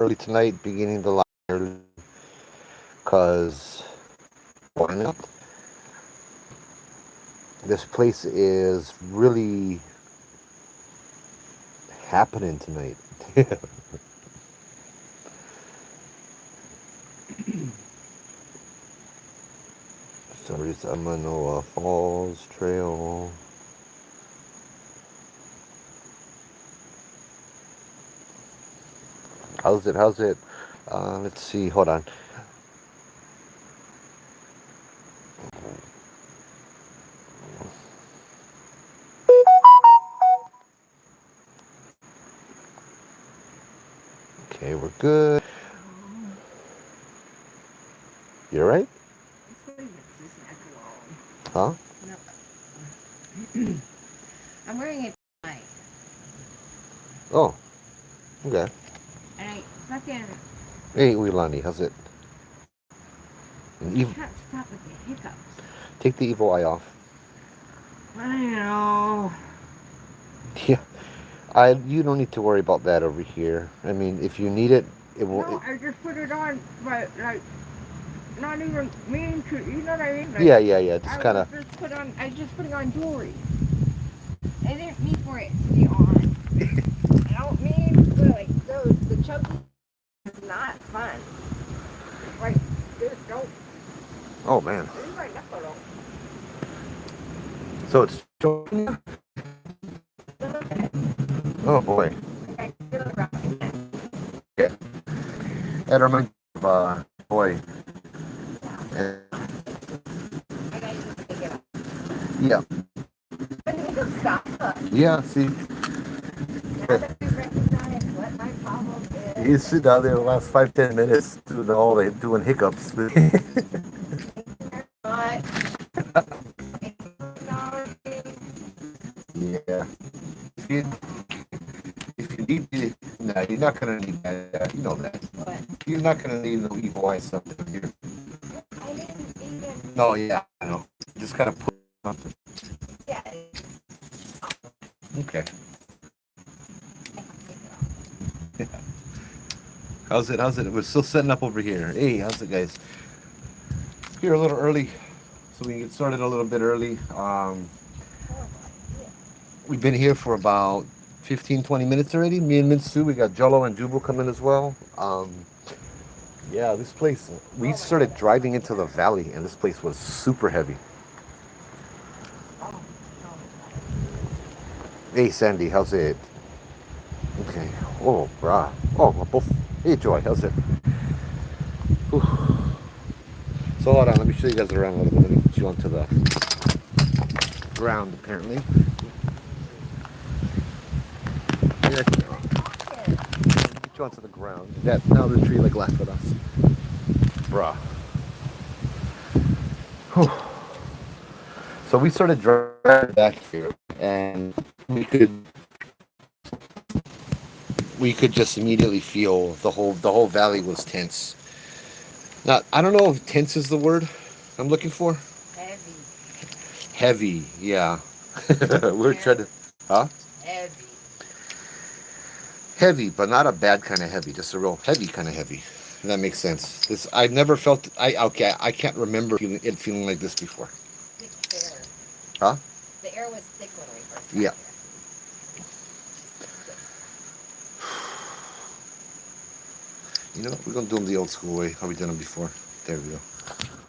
early tonight, beginning the line early, because why not? This place is really happening tonight. So it's a Manoa Falls Trail. How's it? How's it? Let's see. Hold on. Okay, we're good. You're right? Huh? I'm wearing it tonight. Oh, okay. And I fucking Hey, Uilani, how's it? And I can't stop with the hiccups. take the evil eye off. I know. Yeah, I. You don't need to worry about that over here. I mean, if you need it, it will. No, I just put it on, but like not even meaning to. You know what I mean? Like Yeah, yeah, yeah. Just I kind was of. just put on. I just putting on jewelry. I didn't mean for it to be on. I don't mean for like those. The chunky is not fun. Like this don't. Oh man. This is my knuckle. So it's. Oh boy. I feel it around my neck. Yeah. That reminds me of boy. And, I gotta just take it off. yeah. But it doesn't stop. Yeah. See, Now that we recognize what my problem is. you sit down there the last 5-10 minutes doing all the doing hiccups. But Yeah. If you, if you need to, no, you're not gonna need that. You know that. You're not gonna need no evil eye something here. I didn't even. No, yeah, I know. Just gotta put something. Yeah. Okay. How's it? How's it? We're still setting up over here. Hey, how's it, guys? Here a little early, so we can get started a little bit early. We've been here for about 15, 20 minutes already. Me and Minsu, we got Jello and Jubal coming as well. Yeah, this place, we started driving into the valley, and this place was super heavy. Hey, Sandy, how's it? Okay. Oh, brah. Oh, both. Hey, Joy, how's it? Whew. So hold on, let me show you guys around a little bit. Let me put you onto the ground, apparently. Yeah, get you onto the ground. That now the tree like laughed at us, bruh. Whew. So we started driving back here, and we could just immediately feel the whole valley was tense. Now I don't know if tense is the word I'm looking for. Heavy. Heavy, yeah. We're trying to, huh? Heavy. Heavy, but not a bad kind of heavy, just a real heavy kind of heavy. If that makes sense. This I've never felt. I can't remember feeling like this before. Thick air. Huh? The air was thick when we first got Yeah. here. You know what? We're gonna do them the old school way. How we done them before. There we go.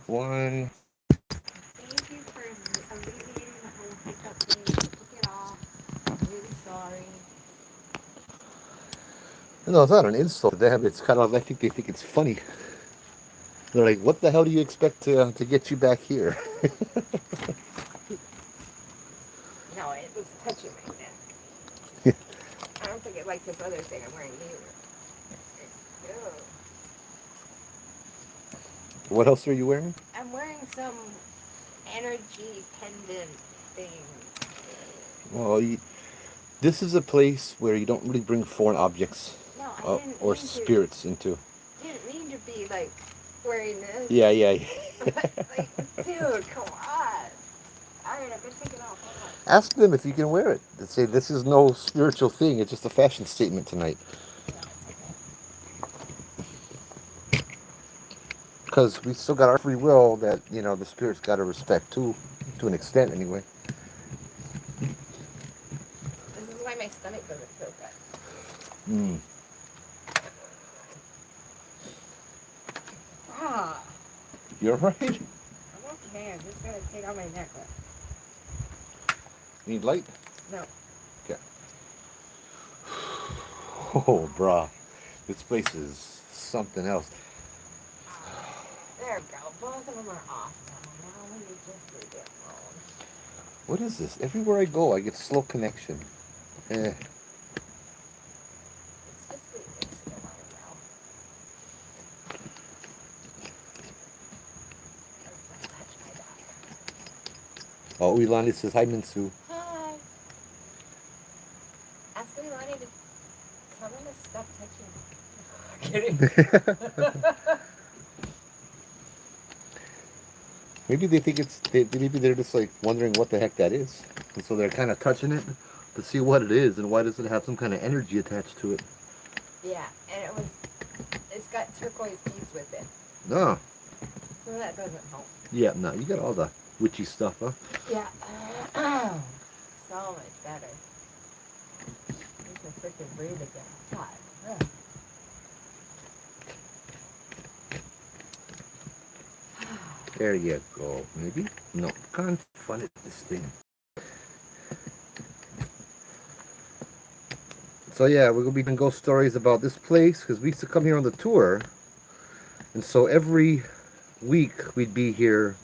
One. Thank you for alleviating the whole hiccup thing. Took it off. I'm really sorry. No, it's not an insult to them. It's kind of. I think they think it's funny. They're like, "What the hell do you expect to get you back here?" No, it was touching my neck. I don't think it likes this other thing I'm wearing either. Ew. What else are you wearing? I'm wearing some energy pendant thing. Well, this is a place where you don't really bring foreign objects No, I didn't or mean to. spirits into. Didn't mean to be like wearing this. Yeah, yeah, yeah. Like, dude, come on. Alright, I'm gonna take it off. Hold Ask them if you can wear it. They say this is no spiritual thing. It's just a fashion statement tonight. on. No, it's okay. Because we still got our free will that, the spirit's got to respect too, to an extent anyway. This is why my stomach doesn't feel good. Mm. Ah, You're right. I'm okay. I'm just gonna take out my necklace. Need light? No. Okay. Oh, brah. This place is something else. There we go. Both of them are off now. Now we just leave it alone. What is this? Everywhere I go, I get slow connection. Eh. Let's just leave it still right now. Let's not touch my dog. Oh, Ilani says, hi, Minsu. Hi. Ask Leilani to tell them to stop touching me. Kidding. Maybe they think maybe they're just like wondering what the heck that is. And so they're kind of touching it to see what it is and why does it have some kind of energy attached to it. Yeah, and it's got turquoise beads with it. No. So that doesn't help. Yeah, no, you got all the witchy stuff, huh? Yeah. So much better. You can freaking breathe again. God. Ugh. There you go. Maybe? No. Can't fun at this thing. So yeah, we're gonna be doing ghost stories about this place because we used to come here on the tour, and so every week we'd be here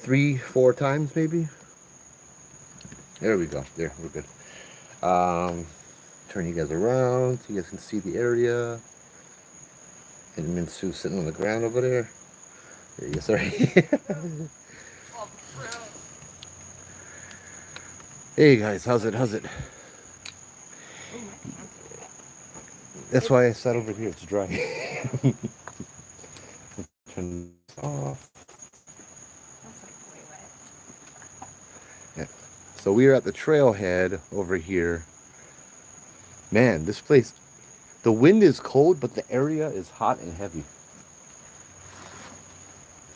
3, 4 times maybe. There we go. There, we're good. Turn you guys around so you guys can see the area. And Minsu sitting on the ground over there. There you go. Sorry. Oh, bro. Hey guys, how's it? How's it? Oh, my God. That's It's, why I sat over here. It's dry. Turn this off. that's like way wet. Yeah. So we are at the trailhead over here. Man, this place, the wind is cold, but the area is hot and heavy.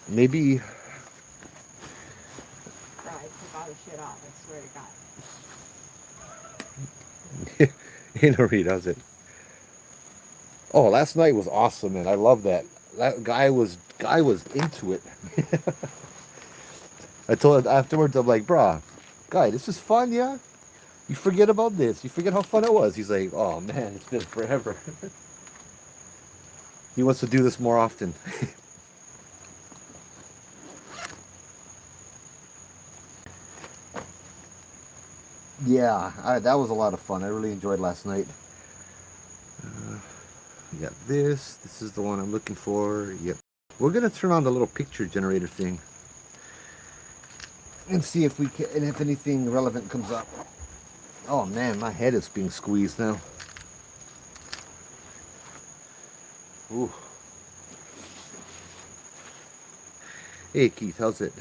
Maybe, Bro, I took all the shit off. I swear to God. you know, Reed, how's it? Oh, last night was awesome, man. I love that. That guy was into it. I told him afterwards, I'm like, brah, guy, this is fun, yeah? You forget about this. You forget how fun it was. He's like, oh man, it's been forever. He wants to do this more often. Yeah, that was a lot of fun. I really enjoyed last night. We got this. This is the one I'm looking for. Yep. We're gonna turn on the little picture generator thing and see if we can, and if anything relevant comes up. Oh man, my head is being squeezed now. Ooh. Hey Keith, how's it?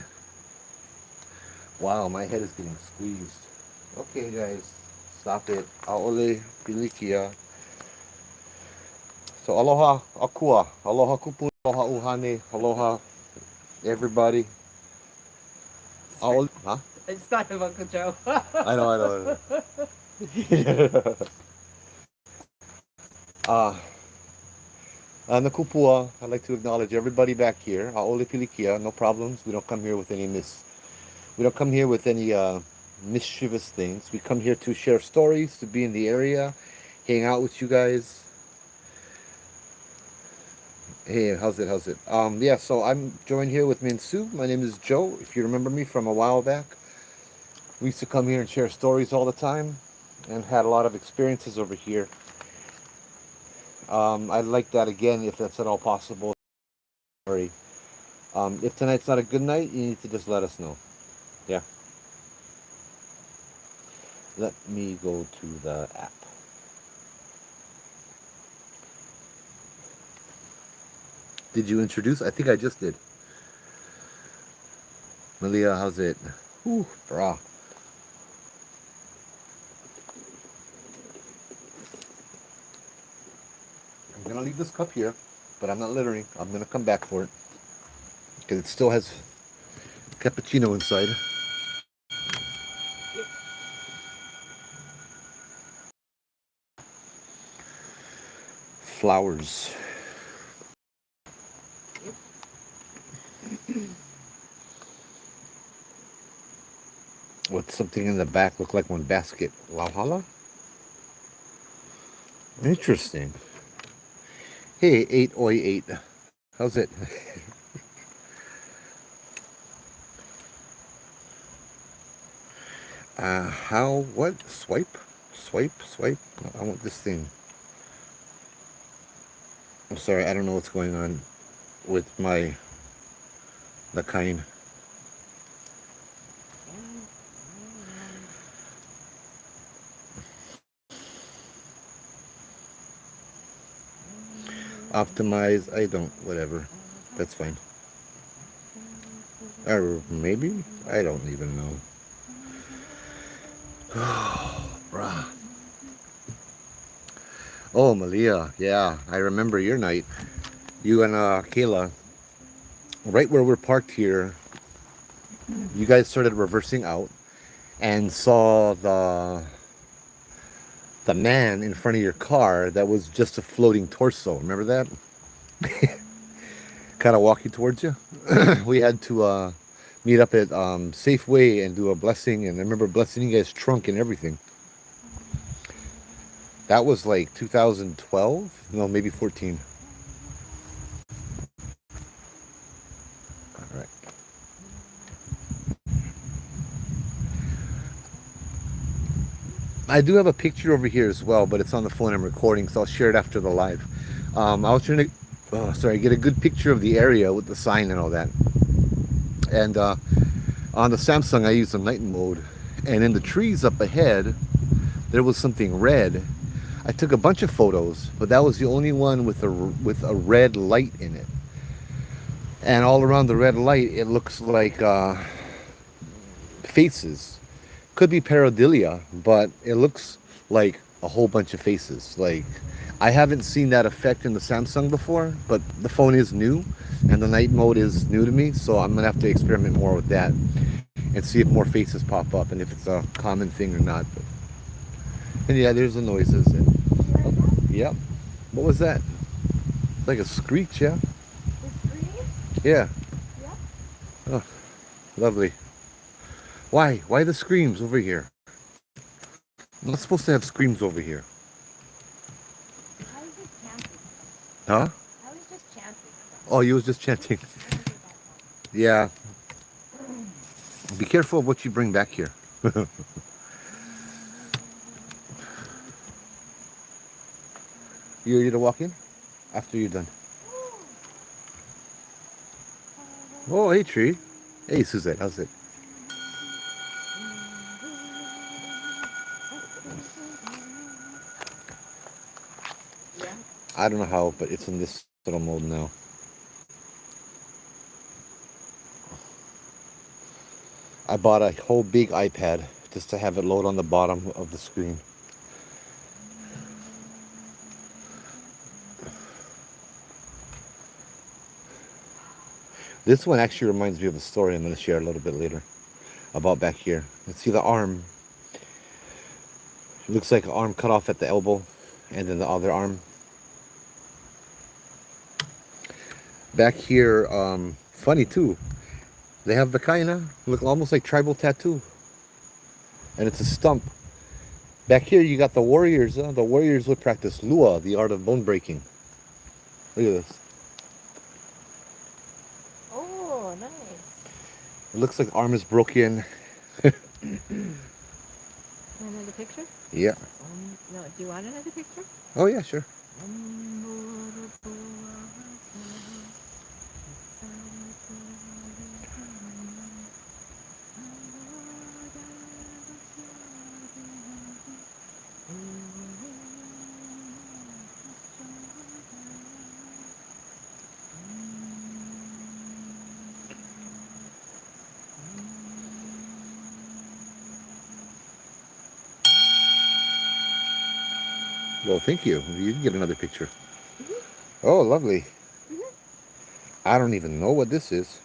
Wow, my head is getting squeezed. Okay, guys, stop it. Aole pilikia. So aloha akua, aloha kupu, aloha uhane, aloha everybody. Aole, huh? I just thought of Uncle Joe. I know. uh, on the kupua, I'd like to acknowledge everybody back here. Aole pilikia, no problems. We don't come here with any We don't come here with any mischievous things. We come here to share stories, to be in the area, hang out with you guys. Hey, how's it? How's it? Yeah, so I'm joined here with Minsu. My name is Joe. If you remember me from a while back, we used to come here and share stories all the time and had a lot of experiences over here. I'd like that again if that's at all possible. Sorry. If tonight's not a good night, you need to just let us know. Yeah. Let me go to the app. Did you introduce? I think I just did. Malia, how's it? Whew, brah. I'm gonna leave this cup here. but I'm not littering. I'm gonna come back for it because it still has cappuccino inside. Yep. Flowers. Yep. With something in the back look like one basket. Walhalla? Interesting. Hey, 808. How's it? How? What? Swipe? Swipe? Swipe? I want this thing. I'm sorry, I don't know what's going on with the kind. Optimize, I don't, whatever. That's fine. Or maybe? I don't even know. Bruh. Oh, Malia, yeah, I remember your night. You and Kayla, right where we're parked here, you guys started reversing out and saw the man in front of your car that was just a floating torso. Remember that? Kind of walking towards you. We had to meet up at Safeway and do a blessing, and I remember blessing you guys' trunk and everything. That was like 2012, no, maybe 14. All right. I do have a picture over here as well, but it's on the phone I'm recording, so I'll share it after the live. I was trying to, oh, sorry, get a good picture of the area with the sign and all that. And on the Samsung, I used the night mode, and in the trees up ahead, there was something red. I took a bunch of photos, but that was the only one with a red light in it. And all around the red light, it looks like faces. Could be pareidolia, but it looks like a whole bunch of faces. Like, I haven't seen that effect in the Samsung before, but the phone is new and the night mode is new to me, so I'm gonna have to experiment more with that and see if more faces pop up and if it's a common thing or not. And yeah, there's the noises. And, oh, yep. What was that? It's like a screech, yeah? The screen? Yeah. Yep. Oh, lovely. Why? Why the screams over here? I'm not supposed to have screams over here. I was just chanting. Huh? I was just chanting. Oh, you was just chanting. I don't do that Yeah. Be careful of what you bring back here. You ready to walk in? After you're done. Oh, hey, Tree. Hey, Suzette. How's it? Yeah. I don't know how, but it's in this little mode now. I bought a whole big iPad just to have it load on the bottom of the screen. This one actually reminds me of a story I'm going to share a little bit later about back here. Let's see the arm. It looks like an arm cut off at the elbow, and then the other arm. Back here, funny too. They have the kinda look almost like tribal tattoo, and it's a stump. Back here, you got the warriors. The warriors would practice lua, the art of bone breaking. Look at this. Oh, nice. It looks like arm is broken. Another picture? Yeah. No, do you want another picture? Oh yeah, sure. Well, thank you. You can get another picture. Oh, lovely. I don't even know what this is.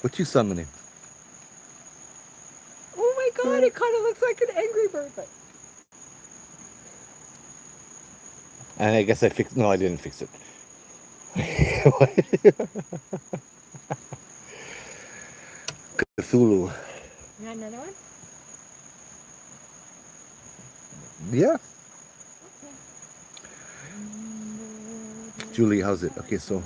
What you summoning? Oh my god, it kind of looks like an Angry Bird, but And I guess I fixed. No, I didn't fix it. Cthulhu. you got another one? Yeah. Okay. Julie, how's it? Okay, so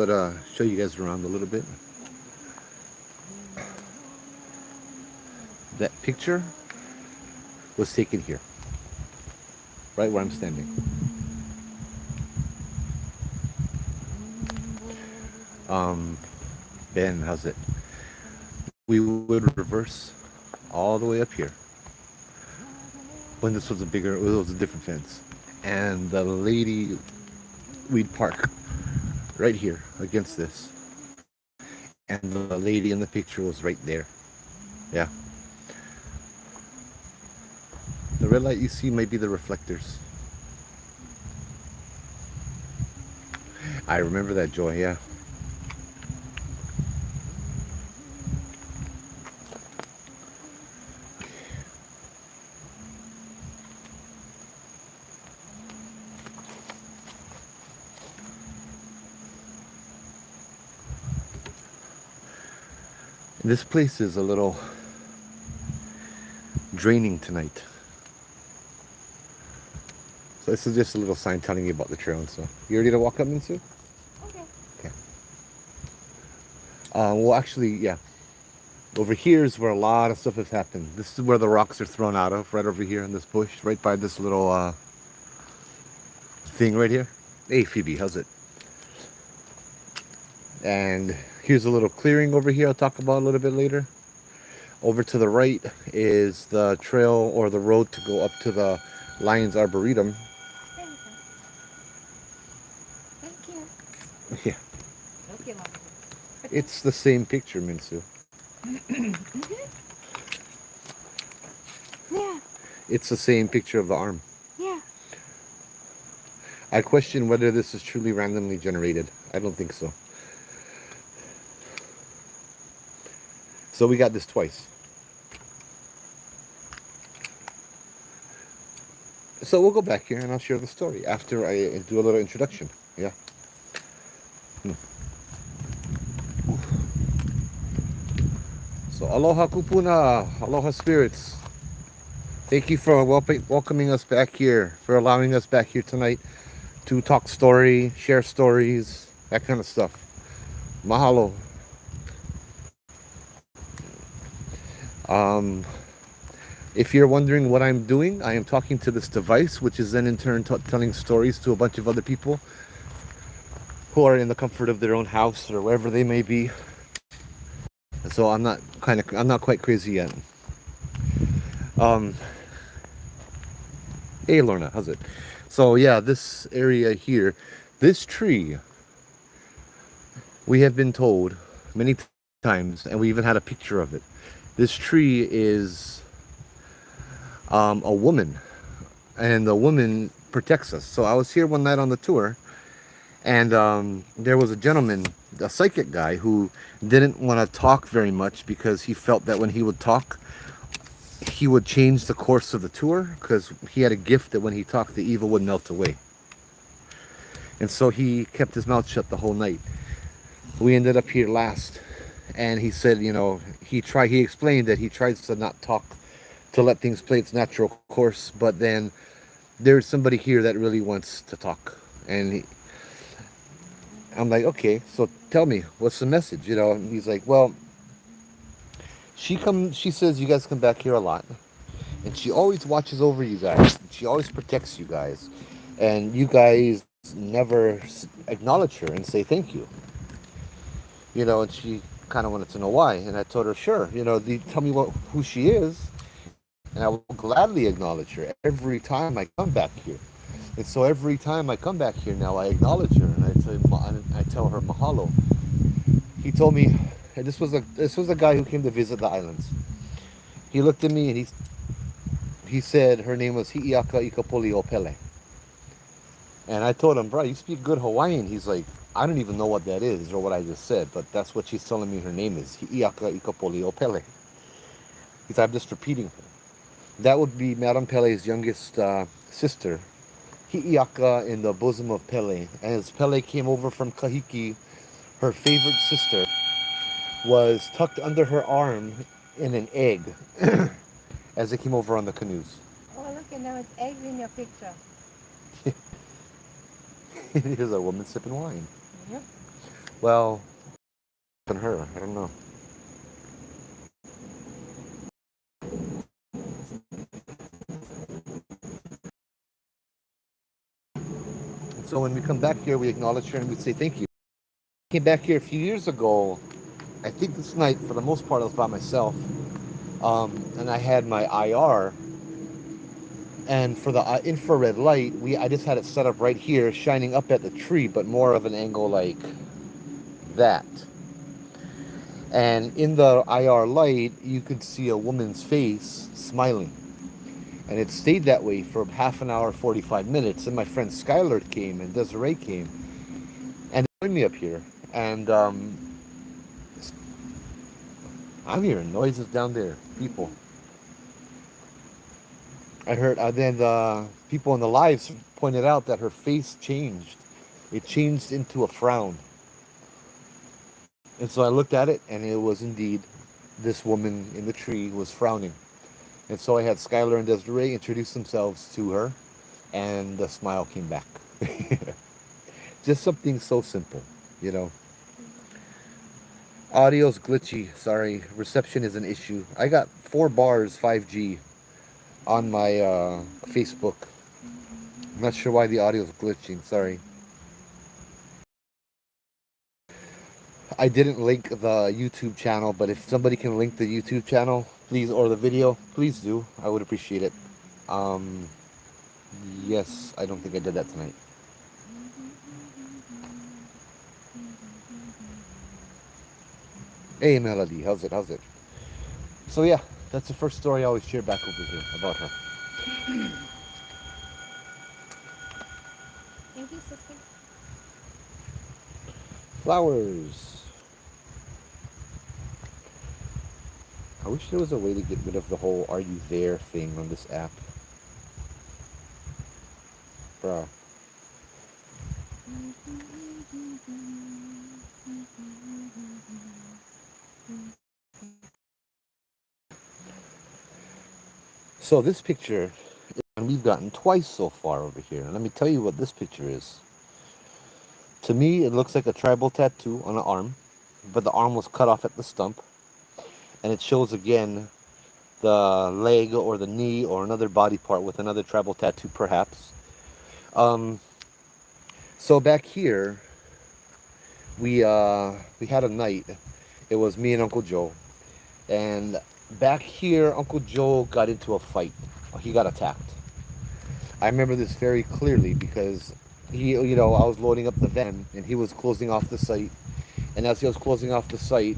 to show you guys around a little bit. That picture was taken here, right where I'm standing. Um, Ben, how's it? We would reverse all the way up here when this was a bigger, it was a different fence, and the lady, we'd park right here against this, and the lady in the picture was right there. Yeah. The red light you see might be the reflectors. I remember that, Joy. Yeah. This place is a little draining tonight. So this is just a little sign telling you about the trail and stuff. You ready to walk up, Minsu? Okay. Okay. Well, actually, yeah. Over here is where a lot of stuff has happened. This is where the rocks are thrown out of, right over here in this bush, right by this little thing right here. Hey, Phoebe, how's it? And here's a little clearing over here I'll talk about a little bit later. Over to the right is the trail or the road to go up to the Lion's Arboretum. There you go. Thank you. Yeah, Okay, Mom. it's the same picture, Minsu. Yeah, It's the same picture of the arm. yeah. I question whether this is truly randomly generated. I don't think so. So we got this twice. So we'll go back here and I'll share the story after I do a little introduction. Yeah. So aloha kupuna, aloha spirits. Thank you for welcoming us back here, for allowing us back here tonight to talk story, share stories, that kind of stuff. Mahalo. Um, if you're wondering what I'm doing, I am talking to this device, which is then in turn telling stories to a bunch of other people who are in the comfort of their own house or wherever they may be. So I'm not quite crazy yet. Um, hey Lorna, how's it? So yeah, this area here, this tree, we have been told many times, and we even had a picture of it. This tree is a woman, and the woman protects us. So I was here one night on the tour, and there was a gentleman, a psychic guy, who didn't want to talk very much because he felt that when he would talk, he would change the course of the tour because he had a gift that when he talked, the evil would melt away. And so he kept his mouth shut the whole night. We ended up here last, and he said, you know, he explained that he tries to not talk, to let things play its natural course, but then there's somebody here that really wants to talk. And I'm like, okay, so tell me, what's the message? You know, and he's like, well, she says you guys come back here a lot, and she always watches over you guys. She always protects you guys, and you guys never acknowledge her and say thank you. And she kind of wanted to know why. And I told her, sure, tell me who she is, and I will gladly acknowledge her every time I come back here. And so every time I come back here now, I acknowledge her and I tell her mahalo. He told me, and this was a guy who came to visit the islands. He looked at me and he said her name was Hi'iaka Ikapoli Opele. And I told him, bro, you speak good Hawaiian. He's like, I don't even know what that is or what I just said, but that's what she's telling me her name is. Hi'iaka Ikapoli Opele. He's I'm just repeating her. That would be Madame Pele's youngest sister, Hi'iaka in the bosom of Pele. And as Pele came over from Kahiki, her favorite sister was tucked under her arm in an egg as they came over on the canoes. Oh, look, and there was eggs in your picture. Here's a woman sipping wine. Yep. Well, than her, I don't know. So when we come back here, we acknowledge her and we say thank you. Came back here a few years ago. I think this night, for the most part, I was by myself, and I had my IR. And for the infrared light, I just had it set up right here, shining up at the tree, but more of an angle like that. And in the IR light, you could see a woman's face smiling. And it stayed that way for half an hour, 45 minutes. And my friend Skylar came and Desiree came and joined me up here. And I'm hearing noises down there, people. I heard, then the people in the lives pointed out that her face changed. It changed into a frown. And so I looked at it, and it was indeed this woman in the tree was frowning. And so I had Skylar and Desiree introduce themselves to her, and the smile came back. Just something so simple, you know. Audio's glitchy, sorry. Reception is an issue. I got 4 bars 5G on my Facebook. I'm not sure why the audio's glitching, sorry. I didn't link the YouTube channel, but if somebody can link the YouTube channel, please, or the video, please do. I would appreciate it. Um, yes, I don't think I did that tonight. Hey, Melody, how's it? How's it? So yeah, that's the first story I always share back over here about her. Thank you, sister. Flowers. I wish there was a way to get rid of the whole "Are you there" thing on this app. Bruh. So this picture, and we've gotten twice so far over here. And let me tell you what this picture is. To me, it looks like a tribal tattoo on an arm, but the arm was cut off at the stump. And it shows again the leg or the knee or another body part with another tribal tattoo, perhaps. So back here, we had a night. It was me and Uncle Joe, and back here, Uncle Joe got into a fight. He got attacked. I remember this very clearly because I was loading up the van and he was closing off the site. And as he was closing off the site,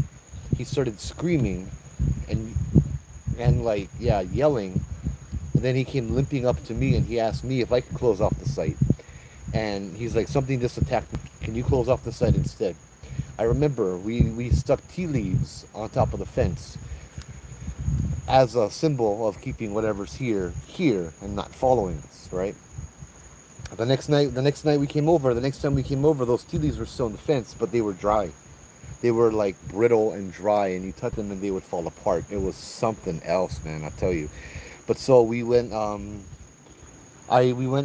he started screaming and like, yeah, yelling. And then he came limping up to me and he asked me if I could close off the site. And he's like, something just attacked me. Can you close off the site instead? I remember we stuck tea leaves on top of the fence as a symbol of keeping whatever's here and not following us, right? The next time we came over, those tea leaves were still on the fence, but they were dry. They were like brittle and dry, and you touch them and they would fall apart. It was something else, man, I tell you. But so we went,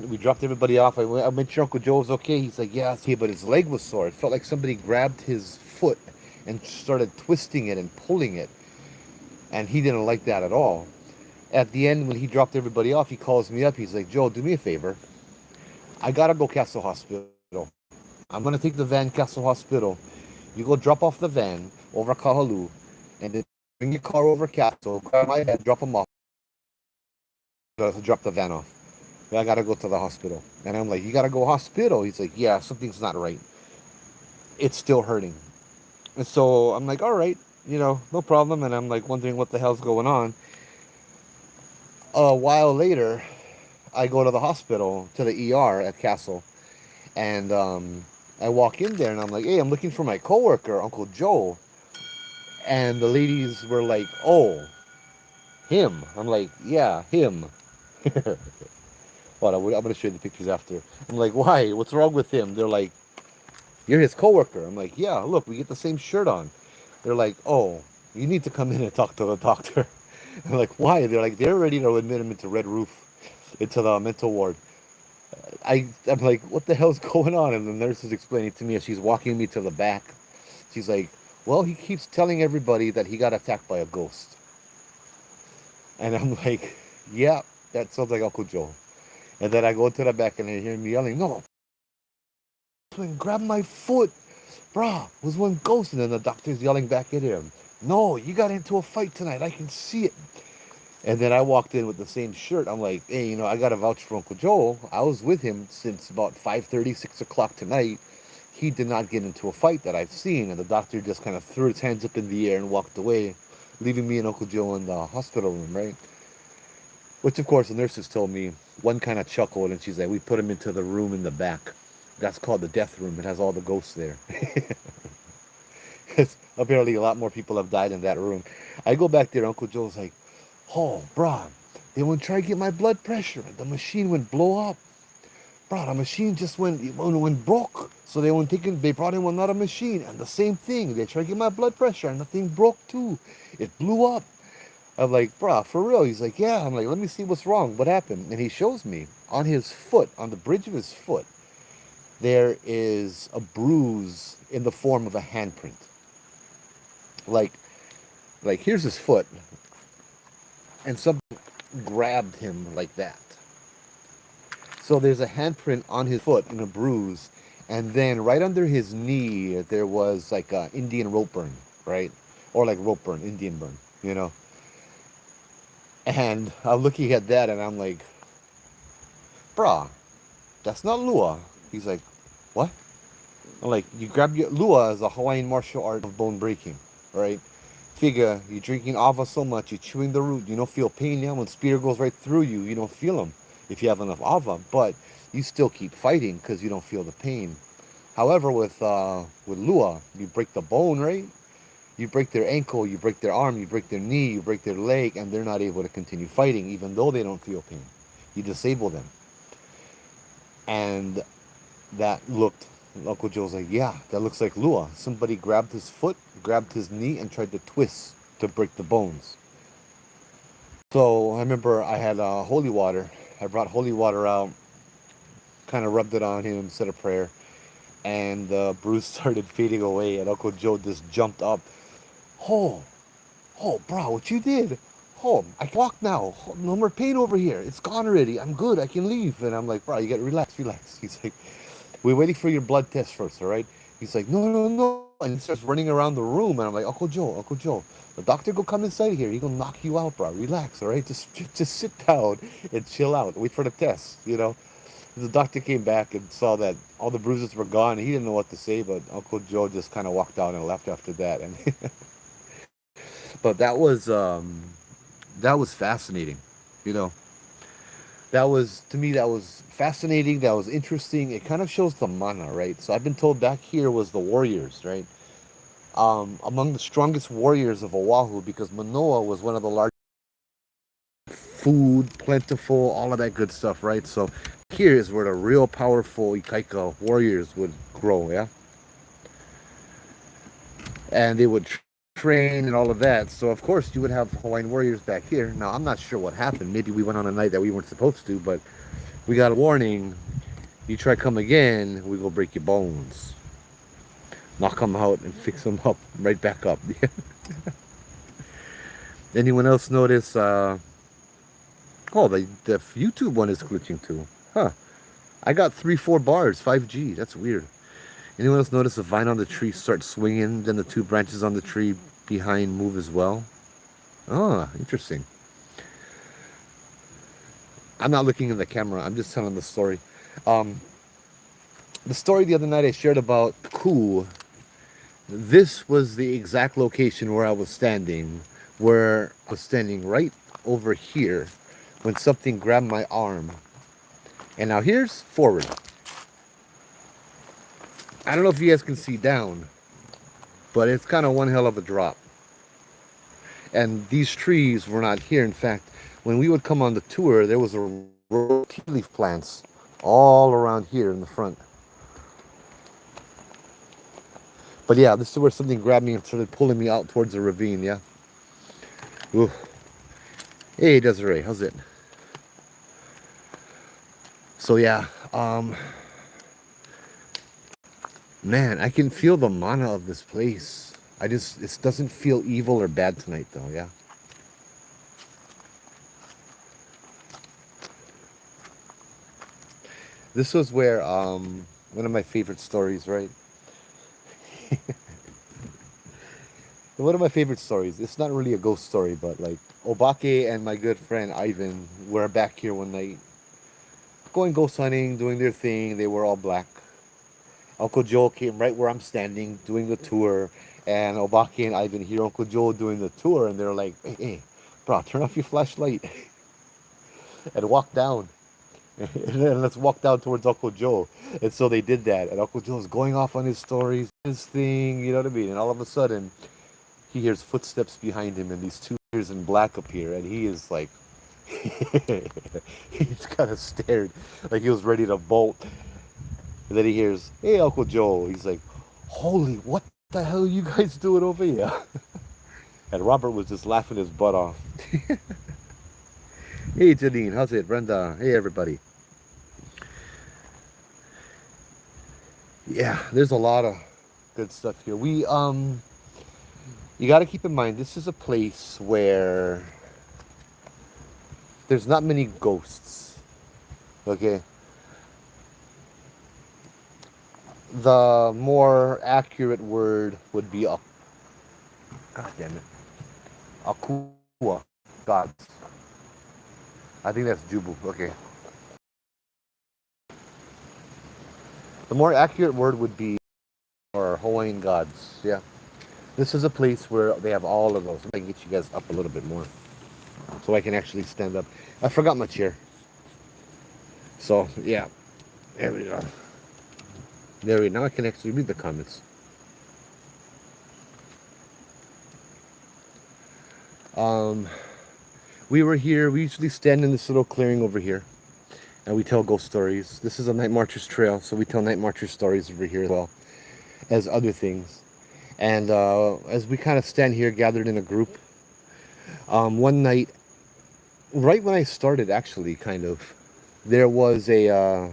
we dropped everybody off. I made sure Uncle Joe was okay. He's like, yeah, okay, but his leg was sore. It felt like somebody grabbed his foot and started twisting it and pulling it. And he didn't like that at all. At the end, when he dropped everybody off, he calls me up. He's like, Joe, do me a favor. I gotta go Castle Hospital. I'm gonna take the van Castle Hospital. You go drop off the van over Kahalu, and then bring your car over Castle, grab my head, drop him off, drop the van off. I gotta go to the hospital. And I'm like, you gotta go hospital? He's like, yeah, something's not right. It's still hurting. And so I'm like, all right, no problem. And I'm like wondering what the hell's going on. A while later, I go to the hospital, to the ER at Castle, and I walk in there and I'm like, hey, I'm looking for my coworker, Uncle Joe. And the ladies were like, oh, him. I'm like, yeah, him. Hold on, I'm gonna show you the pictures after. I'm like, why? What's wrong with him? They're like, you're his coworker. I'm like, yeah, look, we get the same shirt on. They're like, oh, you need to come in and talk to the doctor. I'm like, why? They're like, they're ready to admit him into Red Roof, into the mental ward. I'm like, what the hell's going on? And the nurse is explaining to me as she's walking me to the back. She's like, well, he keeps telling everybody that he got attacked by a ghost. And I'm like, yeah, that sounds like Uncle Joe. And then I go to the back and I hear him yelling, no, grab my foot. Brah, it was one ghost. And then the doctor's yelling back at him, no, you got into a fight tonight. I can see it. And then I walked in with the same shirt. I'm like, hey, I got to vouch for Uncle Joe. I was with him since about 5:30, 6 o'clock tonight. He did not get into a fight that I've seen. And the doctor just kind of threw his hands up in the air and walked away, leaving me and Uncle Joe in the hospital room, right? Which, of course, the nurses told me. One kind of chuckled, and she's like, we put him into the room in the back. That's called the death room. It has all the ghosts there. Apparently, a lot more people have died in that room. I go back there. Uncle Joe's like, oh, brah, they went try to get my blood pressure. The machine went blow up. Brah, the machine just went broke. So they brought in another machine, and the same thing. They tried to get my blood pressure, and the thing broke too. It blew up. I'm like, brah, for real? He's like, yeah. I'm like, let me see what's wrong. What happened? And he shows me on his foot, on the bridge of his foot, there is a bruise in the form of a handprint. Like, here's his foot, and something grabbed him like that. So there's a handprint on his foot and a bruise, and then right under his knee there was like a Indian rope burn, right? Or like rope burn, Indian burn. And I'm looking at that and I'm like, brah, that's not Lua. He's like, what? I'm like, you grab your Lua is a Hawaiian martial art of bone breaking, right? Figure, you're drinking ava so much, you're chewing the root, you don't feel pain now. When spear goes right through you, you don't feel them if you have enough ava, but you still keep fighting because you don't feel the pain. However, with Lua, you break the bone, right? You break their ankle, you break their arm, you break their knee, you break their leg, and they're not able to continue fighting, even though they don't feel pain. You disable them. And that looked, Uncle Joe's like, yeah, that looks like Lua. Somebody grabbed his foot, grabbed his knee, and tried to twist to break the bones. So I remember I had holy water. I brought holy water out, kind of rubbed it on him, said a prayer, and the bruise started fading away, and Uncle Joe just jumped up. Oh, bro, what you did? Oh, I can walk now. Oh, no more pain over here. It's gone already. I'm good. I can leave. And I'm like, bro, you got to relax. He's like, we're waiting for your blood test first, all right? He's like, no, no, no. And he starts running around the room. And I'm like, Uncle Joe, the doctor go come inside here. He gonna knock you out, bro. Relax, all right? Just sit down and chill out. Wait for the test. The doctor came back and saw that all the bruises were gone. He didn't know what to say, but Uncle Joe just kind of walked out and left after that. And but that was fascinating, you know. That was, to me, that was fascinating. That was interesting. It kind of shows the mana, right? So I've been told back here was the warriors, right? Among the strongest warriors of Oahu, because Manoa was one of the largest, food, plentiful, all of that good stuff, right? So here is where the real powerful Ikaika warriors would grow, yeah? And they would train and all of that. So of course you would have Hawaiian warriors back here. Now I'm not sure what happened. Maybe we went on a night that we weren't supposed to, but we got a warning. You try come again, we go break your bones. Knock them out and fix them up right back up. Anyone else notice? Oh, the YouTube one is glitching too. Huh. I got 3-4 bars, 5G. That's weird. Anyone else notice the vine on the tree starts swinging, then the two branches on the tree behind move as well? Oh, interesting. I'm not looking in the camera. I'm just telling the story. Um, the story the other night I shared about Cool. This was the exact location where I was standing, where I was standing right over here when something grabbed my arm. And now here's forward. I don't know if you guys can see down, but it's kind of one hell of a drop. And these trees were not here. In fact, when we would come on the tour, there was a row of tea leaf plants all around here in the front. But yeah, this is where something grabbed me and started pulling me out towards the ravine, yeah? Ooh. Hey, Desiree, how's it? So yeah, man, I can feel the mana of this place. It doesn't feel evil or bad tonight though, yeah? This was where, one of my favorite stories, right? One of my favorite stories. It's not really a ghost story, but like Obake and my good friend Ivan were back here one night, going ghost hunting, doing their thing. They were all black. Uncle Joe came right where I'm standing, doing the tour, and Obake and Ivan hear Uncle Joe doing the tour, and they're like, "Hey, hey, bro, turn off your flashlight and walk down." And then let's walk down towards Uncle Joe. And so they did that. And Uncle Joe's going off on his stories, his thing, you know what I mean? And all of a sudden, he hears footsteps behind him, and these two figures in black appear, and he is like, he's kind of stared, like he was ready to bolt. And then he hears, "Hey, Uncle Joe." He's like, "Holy, what the hell are you guys doing over here?" And Robert was just laughing his butt off. Hey, Janine, how's it? Brenda, hey, everybody. Yeah, there's a lot of good stuff here. You got to keep in mind, this is a place where there's not many ghosts. Okay, the more accurate word would be God damn it, Akua gods. I think that's Jubu. Okay, the more accurate word would be or Hawaiian gods. Yeah, this is a place where they have all of those. I can get you guys up a little bit more so I can actually stand up. I forgot my chair. So yeah, there we go. There we go. Now I can actually read the comments. Um, we were here. We usually stand in this little clearing over here, and we tell ghost stories. This is a Night Marchers trail, so we tell Night Marchers stories over here as well as other things. And as we kind of stand here, gathered in a group, one night, right when I started, actually, kind of, there was a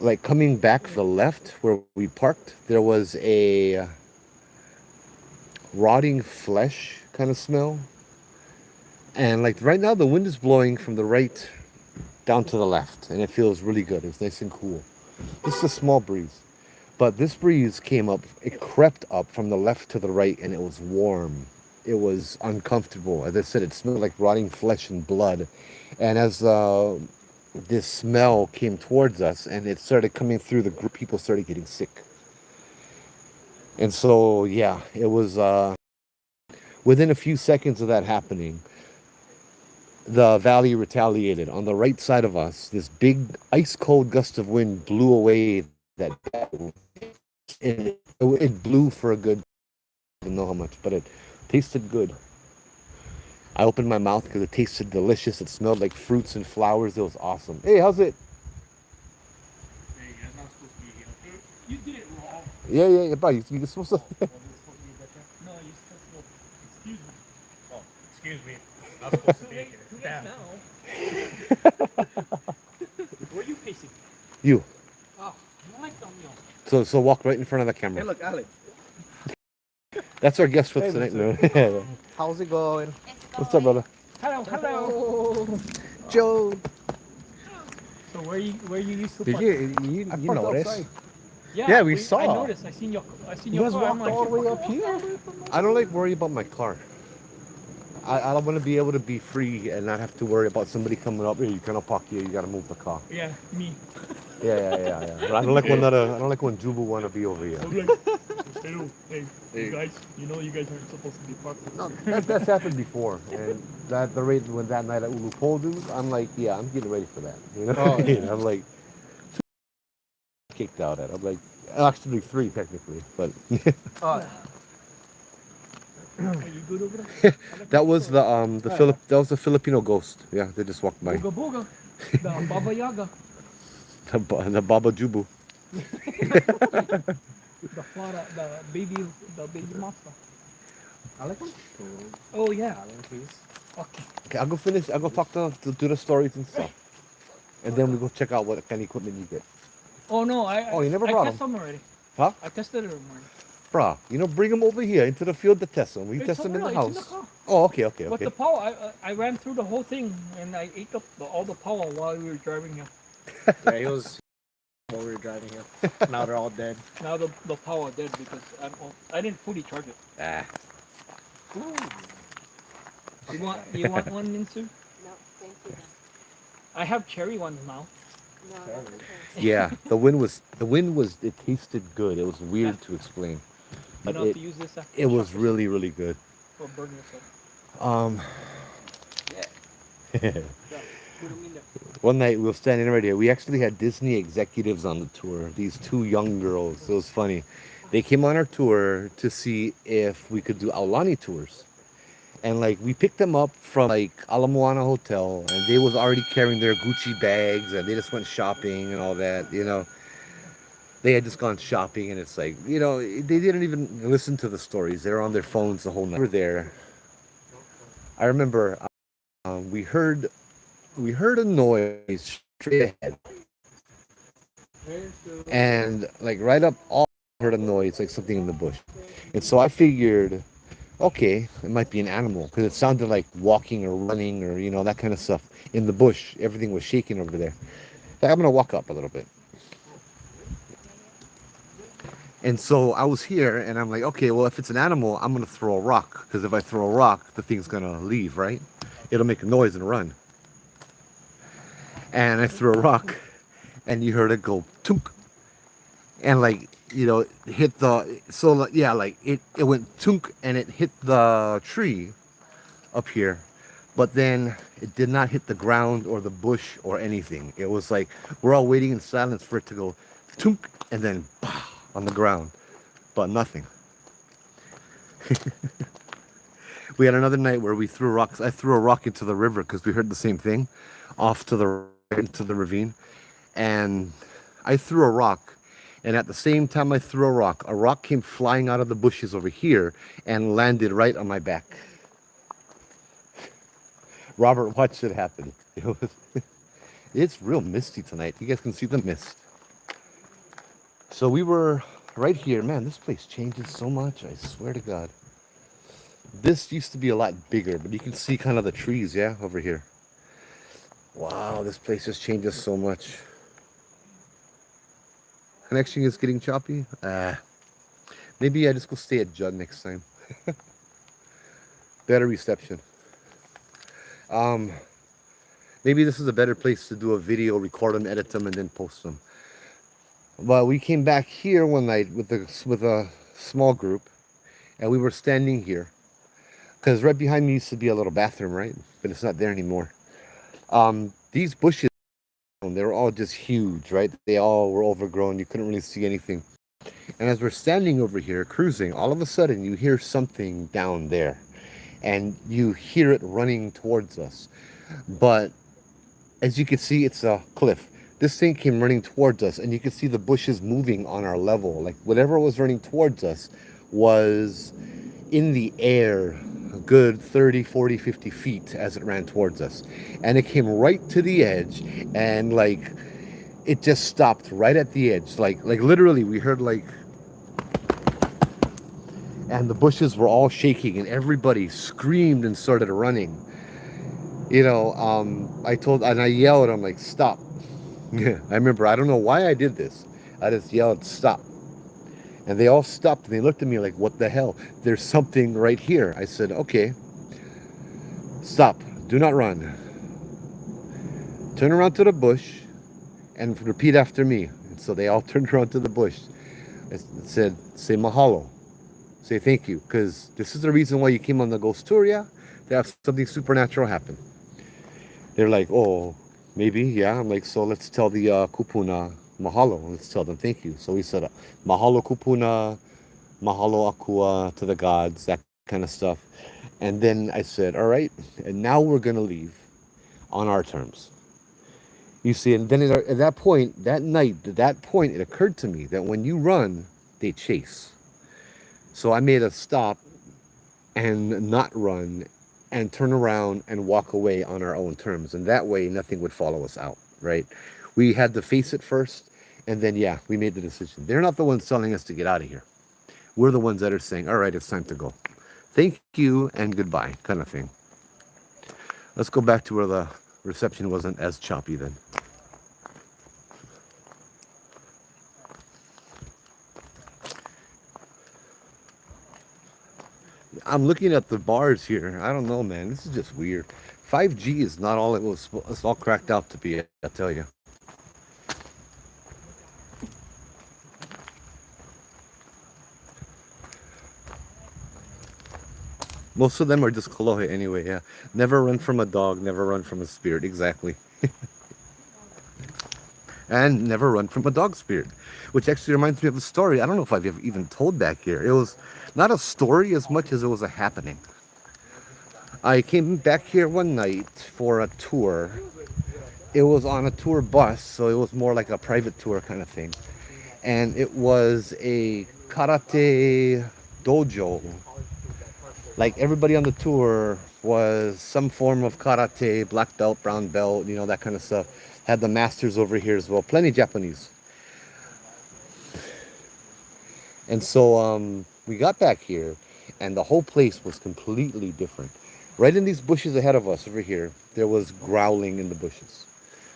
like coming back the left where we parked. There was a rotting flesh kind of smell. And like right now, the wind is blowing from the right down to the left, and it feels really good. It's nice and cool. This is a small breeze, but this breeze came up, it crept up from the left to the right, and it was warm. It was uncomfortable. As I said, it smelled like rotting flesh and blood. And as this smell came towards us and it started coming through the group, people started getting sick. And so, yeah, it was within a few seconds of that happening, the valley retaliated. On the right side of us, this big ice cold gust of wind blew away that it blew for a good, I don't know how much, but it tasted good. I opened my mouth because it tasted delicious. It smelled like fruits and flowers. It was awesome. Hey, how's it? Hey, you're not supposed to be here, okay? You did it wrong. Yeah, bro. You're supposed to. Was it supposed to be better? No, you're supposed to go. Excuse me. Oh, excuse me. I'm not supposed to be here. Damn. Where are you facing? You. Oh, no me So walk right in front of the camera. Hey, look, Alex. That's our guest for Hey, tonight. what's No. How's it going? What's up, brother? Hello. Joe. So where you used to Did park? you I parked notice? outside. Yeah, we I saw. noticed. I seen You your guys car. I'm walked like, all the way "You up fucking here? walked all the way from I don't like worry about my car. I want to be able to be free and not have to worry about somebody coming up here. You cannot park here. You got to move the car. Yeah, me. Yeah. But I don't like when that. I don't like when Jubu want to be over here. I'm like, hey, Hey. you guys, you guys aren't supposed to be parked. No, that's happened before, and that the rate when that night at Ulu Pole, dude, I'm like, yeah, I'm getting ready for that. You know, Oh, yeah. I'm like kicked out at. I'm like, actually three technically, but Oh, are you good over there? I like that your was story. that was the Filipino ghost. Yeah, they just walked by. Booga booga. The Baba Yaga. The Baba Jubu. The baby monster. I like them. Oh yeah. Please. Okay. Okay, I'll go finish. I'll go talk to do the stories and stuff, and then we go check out what kind of equipment you get. Oh no, Oh, you never I brought tested them, them already. huh? I tested them already. Bruh, bring them over here into the field to test them. We It's test them in the over there, it's in house. the car. Oh, okay. But the power, I ran through the whole thing and I ate up all the power while we were driving here. Yeah, he was while we were driving here. Now they're all dead. Now the power dead because I didn't fully charge it. Ah. You want one, Minsu? No, thank you. I have cherry ones now. No, that's okay. Yeah, the wind was it tasted good. It was weird to explain. You But don't have to use this after it was really good. or burn yourself. Um Yeah. Put 'em in there. One night we were standing right here. We actually had Disney executives on the tour. These two young girls. It was funny. They came on our tour to see if we could do Aulani tours. And like we picked them up from like Ala Moana Hotel, and they was already carrying their Gucci bags, and they just went shopping and all that. They had just gone shopping, and it's like they didn't even listen to the stories. They were on their phones the whole night. We were there. I remember we heard a noise straight ahead, and like right up all heard a noise like something in the bush, and so I figured, okay, it might be an animal because it sounded like walking or running or that kind of stuff in the bush. Everything was shaking over there. Like, I'm gonna walk up a little bit. And so I was here, and I'm like, okay, well, if it's an animal, I'm gonna throw a rock, because if I throw a rock, the thing's gonna leave, right? It'll make a noise and run. And I threw a rock, and you heard it go tunk, and like hit the it went tunk, and it hit the tree up here, but then it did not hit the ground or the bush or anything. It was like we're all waiting in silence for it to go tunk, and then bah, on the ground, but nothing. We had another night where we threw rocks. I threw a rock into the river because we heard the same thing, off to the right into the ravine, and I threw a rock. And at the same time I threw a rock came flying out of the bushes over here and landed right on my back. Robert watched it happen. It's real misty tonight. You guys can see the mist. So we were right here. Man, this place changes so much. I swear to God. This used to be a lot bigger, but you can see kind of the trees, yeah, over here. Wow, this place just changes so much. Connection is getting choppy. Maybe I just go stay at Judd next time. Better reception. Maybe this is a better place to do a video, record them, edit them, and then post them. But we came back here one night with a small group, and we were standing here because right behind me used to be a little bathroom, right? But it's not there anymore. These bushes, they were all just huge, right? They all were overgrown. You couldn't really see anything. And as we're standing over here cruising, all of a sudden you hear something down there, and you hear it running towards us. But as you can see, it's a cliff. This thing came running towards us, and you could see the bushes moving on our level. Like whatever was running towards us was in the air a good 30, 40, 50 feet as it ran towards us. And it came right to the edge, and like it just stopped right at the edge. Like literally we heard like, and the bushes were all shaking, and everybody screamed and started running. I yelled, I'm like, stop. Yeah, I remember, I don't know why I did this. I just yelled, stop. And they all stopped and they looked at me like, what the hell? There's something right here. I said, okay, stop. Do not run. Turn around to the bush and repeat after me. And so they all turned around to the bush. It said, say mahalo. Say thank you. Because this is the reason why you came on the ghost tour, yeah? To have something supernatural happen. They're like, oh, maybe, yeah. I'm like, so let's tell the kupuna mahalo. Let's tell them thank you. So we said, mahalo kupuna, mahalo akua to the gods, that kind of stuff. And then I said, all right, and now we're going to leave on our terms. You see, and then at that point, that night, at that point, it occurred to me that when you run, they chase. So I made a stop and not run and turn around and walk away on our own terms. And that way, nothing would follow us out, right? We had to face it first. And then, yeah, we made the decision. They're not the ones telling us to get out of here. We're the ones that are saying, all right, it's time to go. Thank you and goodbye, kind of thing. Let's go back to where the reception wasn't as choppy then. I'm looking at the bars here. I don't know, man. This is just weird. 5G is not all it was. It's all cracked out to be. I tell you. Most of them are just kolohe anyway. Yeah. Never run from a dog. Never run from a spirit. Exactly. And never run from a dog spirit, which actually reminds me of a story. I don't know if I've ever even told back here. It was not a story as much as it was a happening. I came back here one night for a tour. It was on a tour bus, so it was more like a private tour kind of thing. And it was a karate dojo. Like everybody on the tour was some form of karate, black belt, brown belt, that kind of stuff. Had the masters over here as well, plenty Japanese. And so we got back here, and the whole place was completely different. Right in these bushes ahead of us over here, there was growling in the bushes.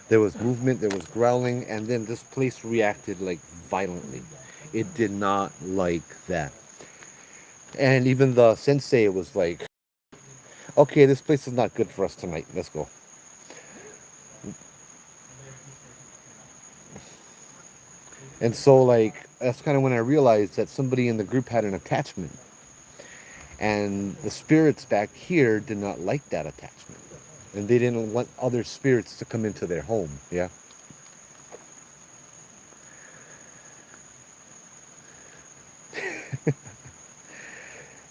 There was movement, there was growling, and then this place reacted like violently. It did not like that. And even the sensei was like, okay, this place is not good for us tonight. Let's go. And so, like, that's kind of when I realized that somebody in the group had an attachment. And the spirits back here did not like that attachment. And they didn't want other spirits to come into their home. Yeah.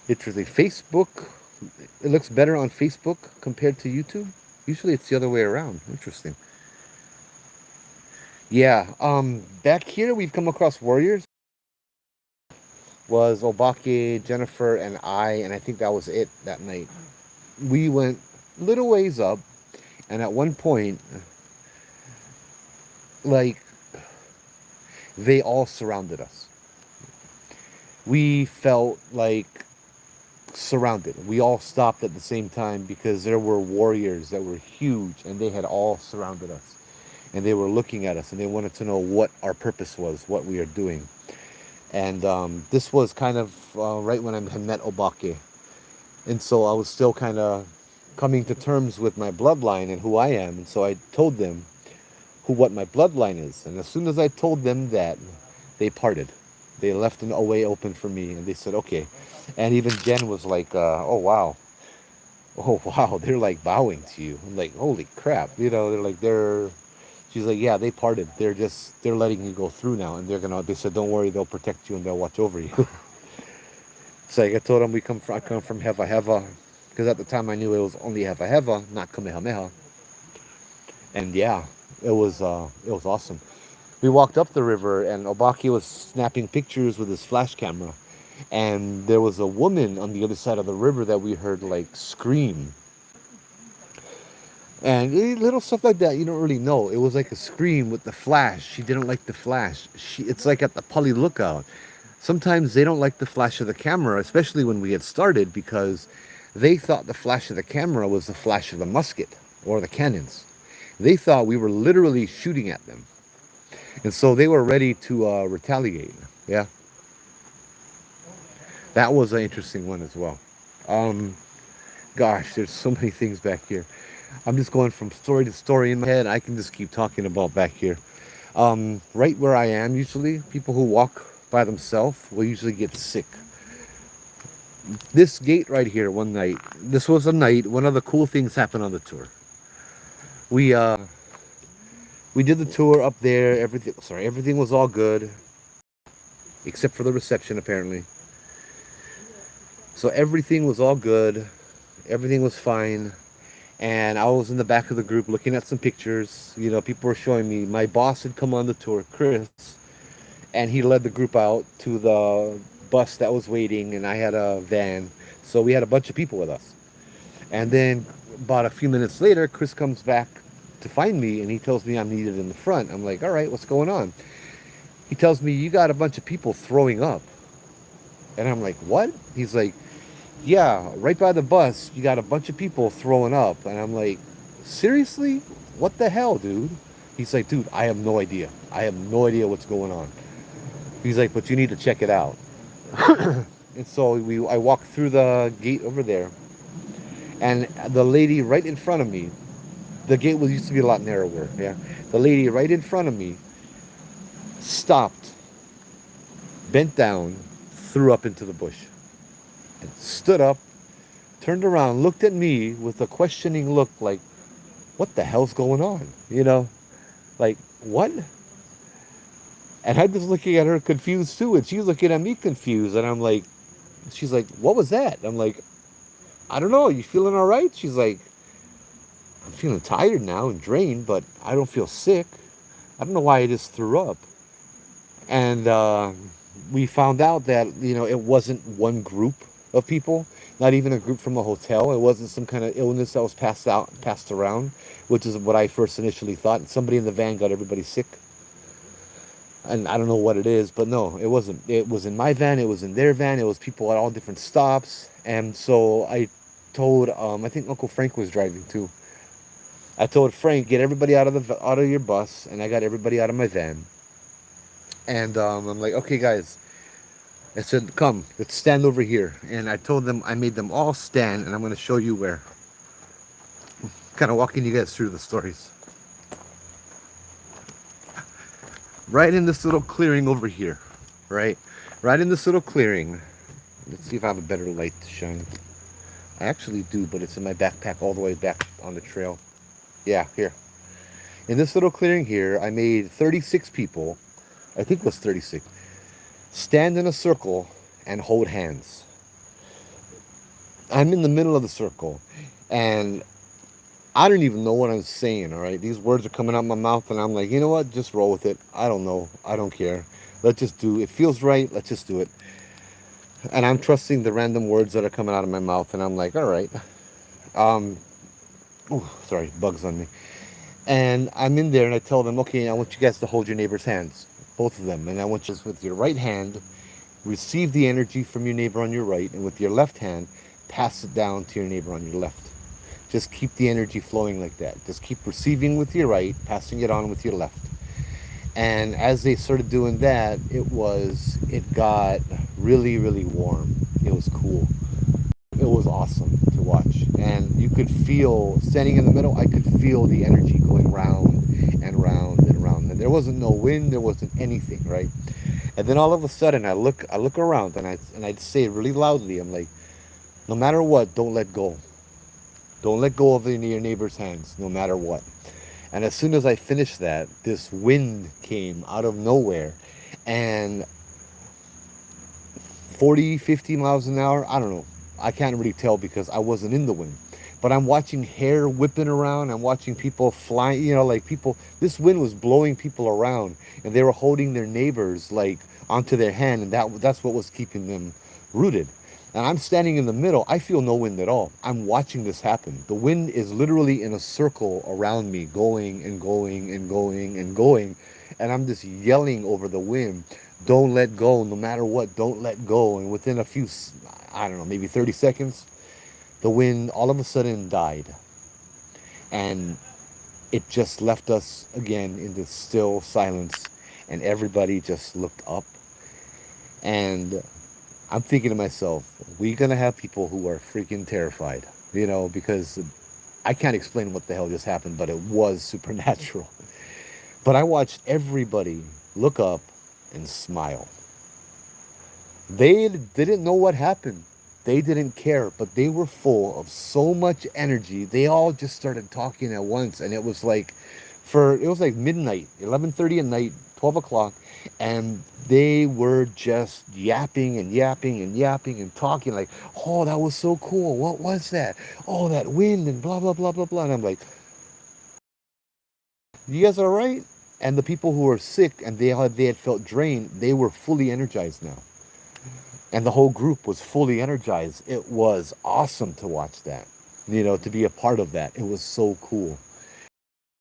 Interesting. Facebook, it looks better on Facebook compared to YouTube. Usually it's the other way around. Interesting. Yeah. Back here we've come across warriors. Was Obake, Jennifer, and I think that was it that night. We went little ways up, and at one point, like, they all surrounded us. We felt like surrounded. We all stopped at the same time because there were warriors that were huge, and they had all surrounded us. And they were looking at us, and they wanted to know what our purpose was, what we are doing. And this was kind of right when I had met Obake. And so I was still kind of coming to terms with my bloodline and who I am. And so I told them what my bloodline is. And as soon as I told them that, they parted. They left a way open for me. And they said, okay. And even Jen was like, oh, wow. Oh, wow. They're like bowing to you. I'm like, holy crap. She's like, yeah, they parted. They're letting you go through now. And they said, don't worry, they'll protect you and they'll watch over you. It's like I told them I come from Heva Heva. Because at the time I knew it was only Heva Heva, not Kamehameha. And yeah, it was awesome. We walked up the river and Obaki was snapping pictures with his flash camera. And there was a woman on the other side of the river that we heard like scream. And little stuff like that, you don't really know. It was like a scream with the flash. She didn't like the flash. It's like at the Pali Lookout. Sometimes they don't like the flash of the camera, especially when we had started, because they thought the flash of the camera was the flash of the musket or the cannons. They thought we were literally shooting at them. And so they were ready to retaliate. Yeah, that was an interesting one as well. Um, Gosh, there's so many things back here. I'm just going from story to story in my head. I can just keep talking about back here. Right where I am, usually, people who walk by themselves will usually get sick. This gate right here, one night, this was a night, one of the cool things happened on the tour. We, uh, we did the tour up there, everything was all good, except for the reception, apparently. So everything was all good, everything was fine. And I was in the back of the group looking at some pictures. You know, people were showing me. My boss had come on the tour, Chris, and he led the group out to the bus that was waiting, and I had a van. So we had a bunch of people with us. And then about a few minutes later, Chris comes back to find me, and he tells me I'm needed in the front. I'm like, all right, what's going on? He tells me, you got a bunch of people throwing up. And I'm like, what? He's like, yeah, right by the bus, you got a bunch of people throwing up. And I'm like, seriously? What the hell, dude? He's like, dude, I have no idea. I have no idea what's going on. He's like, but you need to check it out. And so I walked through the gate over there, and the lady right in front of me, the gate was used to be a lot narrower, yeah. The lady right in front of me stopped, bent down, threw up into the bush, and stood up, turned around, looked at me with a questioning look like, what the hell's going on? You know, like, what? And I'm just looking at her confused too, and she's looking at me confused, and I'm like, she's like, what was that? I'm like, I don't know, you feeling all right? She's like, I'm feeling tired now and drained, but I don't feel sick. I don't know why I just threw up. And we found out that, you know, it wasn't one group of people, not even a group from a hotel. It wasn't some kind of illness that was passed around, which is what I first initially thought. Somebody in the van got everybody sick. And I don't know what it is, but no, it wasn't. It was in my van, it was in their van, it was people at all different stops. And so I told, I think Uncle Frank was driving too. I told Frank, get everybody out of your bus, and I got everybody out of my van. And I'm like, okay, guys. I said, come, let's stand over here. And I told them, I made them all stand, and I'm going to show you where. Kind of walking you guys through the stories. Right in this little clearing over here, right? Right in this little clearing. Let's see if I have a better light to shine. I actually do, but it's in my backpack all the way back on the trail. Yeah, here. In this little clearing here, I made 36 people, I think it was 36, stand in a circle and hold hands. I'm in the middle of the circle, and I don't even know what I'm saying, all right? These words are coming out my mouth, and I'm like, you know what? Just roll with it. I don't know. I don't care. Let's just do it. It feels right. Let's just do it. And I'm trusting the random words that are coming out of my mouth, and I'm like, all right. Um, oh, sorry, bugs on me. And I'm in there, and I tell them, okay, I want you guys to hold your neighbor's hands, both of them. And I want you to, with your right hand, receive the energy from your neighbor on your right, and with your left hand, pass it down to your neighbor on your left. Just keep the energy flowing like that. Just keep receiving with your right, passing it on with your left. And as they started doing that, it got really, really warm. It was cool. It was awesome to watch. And you could feel, standing in the middle, I could feel the energy going round and round and round. And there wasn't no wind, there wasn't anything, right? And then all of a sudden I look around, and I'd say really loudly, I'm like, no matter what, don't let go. Don't let go of your neighbor's hands, no matter what. And as soon as I finished that, this wind came out of nowhere, and 40, 50 miles an hour, I don't know. I can't really tell because I wasn't in the wind. But I'm watching hair whipping around. I'm watching people flying, you know, like people, this wind was blowing people around, and they were holding their neighbors like onto their hand, and that's what was keeping them rooted. And I'm standing in the middle. I feel no wind at all. I'm watching this happen. The wind is literally in a circle around me, going and going and going and going. And I'm just yelling over the wind, don't let go, no matter what, don't let go. And within a few, I don't know, maybe 30 seconds, the wind all of a sudden died. And it just left us again in this still silence. and everybody just looked up. And I'm thinking to myself, we're gonna have people who are freaking terrified, because I can't explain what the hell just happened, but it was supernatural. But I watched everybody look up and smile. They didn't know what happened. They didn't care, but they were full of so much energy. They all just started talking at once, and it was like midnight, 11:30 at night, 12 o'clock, and they were just yapping and yapping and yapping and talking like, "Oh, that was so cool. What was that? Oh, that wind and blah blah blah blah blah." And I'm like, "You guys are right." And the people who were sick and they had felt drained, they were fully energized now, and the whole group was fully energized. It was awesome to watch that, to be a part of that. It was so cool.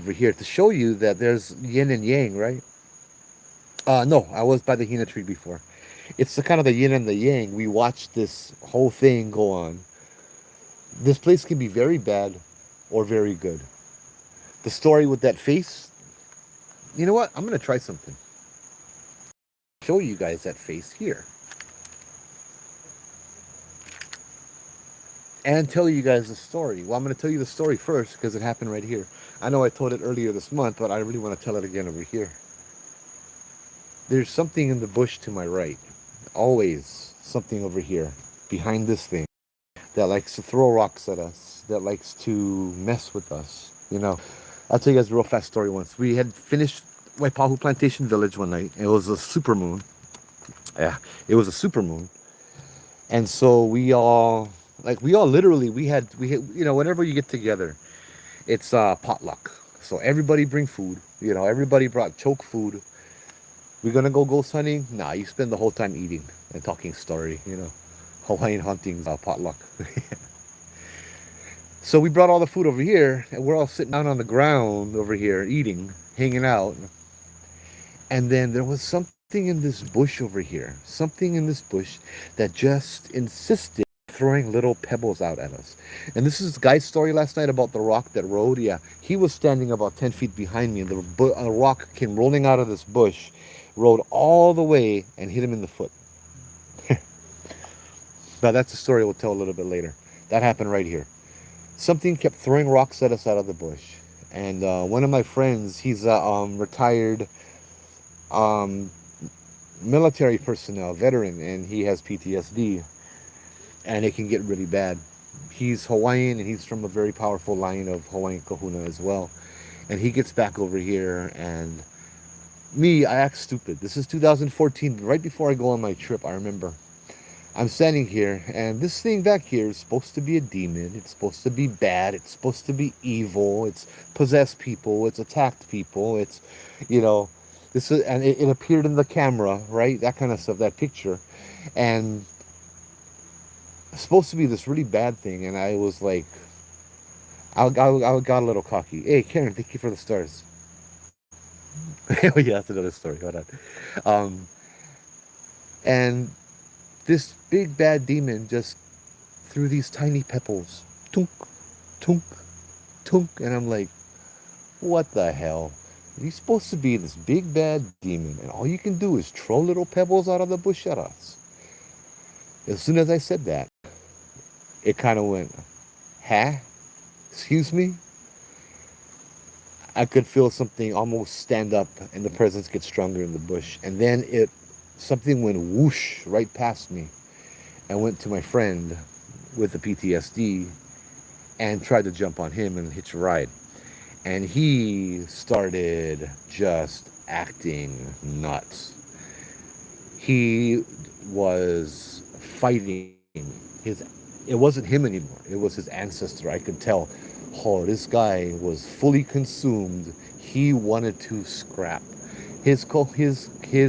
Over here to show you that there's yin and yang, right? No, I was by the hina tree before. It's the kind of the yin and the yang. We watched this whole thing go on. This place can be very bad or very good. The story with that face, you know what? I'm going to try something. Show you guys that face here. And tell you guys the story. Well, I'm going to tell you the story first because it happened right here. I know I told it earlier this month, but I really want to tell it again over here. There's something in the bush to my right. Always something over here behind this thing that likes to throw rocks at us, that likes to mess with us. I'll tell you guys a real fast story once. We had finished Waipahu Plantation Village one night. It was a super moon. Yeah, it was a super moon. And so we all literally, we had, whenever you get together, it's potluck. So everybody bring food. Everybody brought choke food. We're gonna go ghost hunting? Nah, you spend the whole time eating and talking story. Hawaiian hunting potluck. So we brought all the food over here, and we're all sitting down on the ground over here eating, hanging out. And then there was something in this bush over here, something in this bush that just insisted throwing little pebbles out at us. And this is Guy's story last night about the rock that rode. Yeah, he was standing about 10 feet behind me, and a rock came rolling out of this bush, rode all the way, and hit him in the foot. Now, that's a story we'll tell a little bit later. That happened right here. Something kept throwing rocks at us out of the bush. And one of my friends, he's a retired military personnel, veteran, and he has PTSD. And it can get really bad. He's Hawaiian, and he's from a very powerful line of Hawaiian kahuna as well. And he gets back over here, and I act stupid. This is 2014, right before I go on my trip, I remember. I'm standing here, and this thing back here is supposed to be a demon. It's supposed to be bad. It's supposed to be evil. It's possessed people. It's attacked people. It's, this is, and it appeared in the camera, right? That kind of stuff, that picture. And it's supposed to be this really bad thing, and I was like, I got a little cocky. Hey, Karen, thank you for the stars. Oh, yeah, that's another story. Hold on. And this big bad demon just threw these tiny pebbles. Tunk, tunk, tunk. And I'm like, what the hell? You're supposed to be this big bad demon, and all you can do is throw little pebbles out of the bush at us. As soon as I said that, it kind of went, huh? Excuse me? I could feel something almost stand up, and the presence get stronger in the bush. And then something went whoosh right past me and went to my friend with the PTSD and tried to jump on him and hitch a ride. And he started just acting nuts. He was fighting it wasn't him anymore. It was his ancestor. I could tell. Oh, this guy was fully consumed. He wanted to scrap. His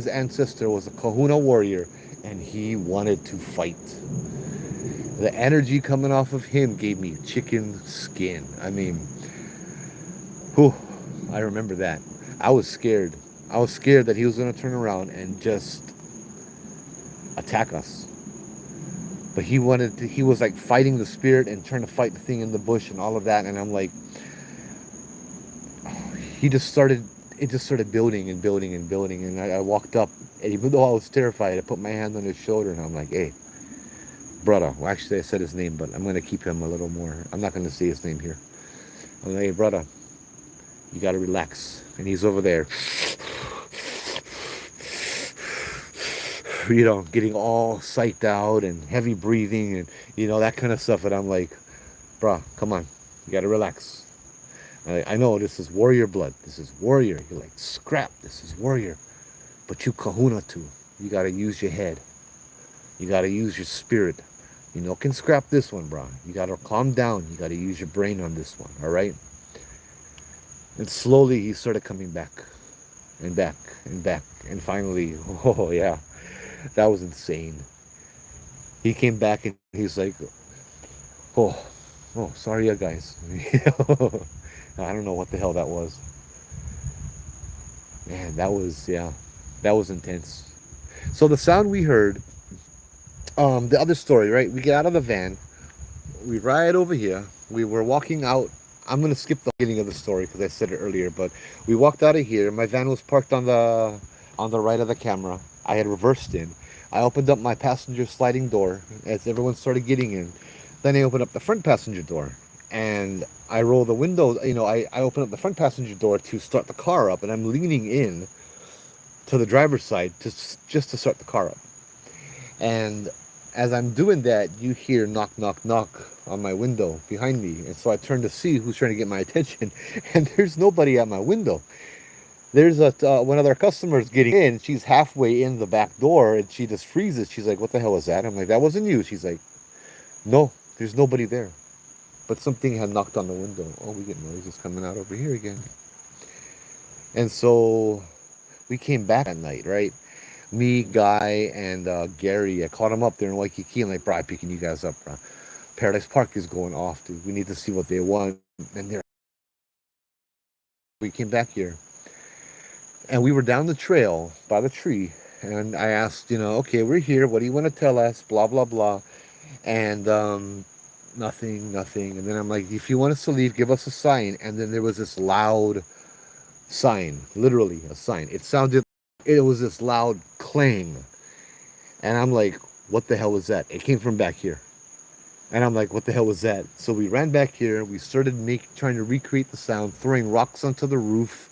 ancestor was a kahuna warrior, and he wanted to fight. The energy coming off of him gave me chicken skin. I mean, whew, I remember that. I was scared. I was scared that he was going to turn around and just attack us. But he was like fighting the spirit and trying to fight the thing in the bush and all of that. And I'm like, he just started it just started building and building and building. And I walked up, and even though I was terrified, I put my hand on his shoulder and I'm like, hey, brother. Well, actually, I said his name, but I'm going to keep him a little more. I'm not going to say his name here. I'm like, hey, brother, you got to relax. And he's over there, getting all psyched out and heavy breathing and, that kind of stuff. And I'm like, bruh, come on. You got to relax. I know this is warrior blood. This is warrior. You're like, scrap. This is warrior. But you kahuna too. You got to use your head. You got to use your spirit. You know, can scrap this one, bro. You got to calm down. You got to use your brain on this one, all right? And slowly he started coming back and back and back. And finally, oh, yeah, that was insane. He came back and he's like, oh, sorry, guys. I don't know what the hell that was. Man, that was intense. So the sound we heard, the other story, right? We get out of the van, we ride over here. We were walking out. I'm gonna skip the beginning of the story because I said it earlier, but we walked out of here. My van was parked on the right of the camera. I had reversed in. I opened up my passenger sliding door as everyone started getting in. Then I opened up the front passenger door and I roll the window. I open up the front passenger door to start the car up, and I'm leaning in to the driver's side just to start the car up. And as I'm doing that, you hear knock, knock, knock on my window behind me. And so I turn to see who's trying to get my attention, and there's nobody at my window. There's one of our customers getting in. She's halfway in the back door, and she just freezes. She's like, "What the hell was that?" I'm like, "That wasn't you." She's like, "No, there's nobody there." But something had knocked on the window. Oh, we get noises coming out over here again. And so we came back at night, right? Me, Guy, and Gary. I caught him up there in Waikiki. I'm like, bro, I'm picking you guys up, bro. Paradise Park is going off, dude. We need to see what they want. And we came back here. And we were down the trail by the tree. And I asked, okay, we're here. What do you want to tell us? Blah, blah, blah. And nothing. And then I'm like, if you want us to leave, give us a sign. And then there was this loud sign, literally a sign. It was this loud clang. And I'm like, what the hell was that? It came from back here. And I'm like, what the hell was that? So we ran back here. We started trying to recreate the sound, throwing rocks onto the roof,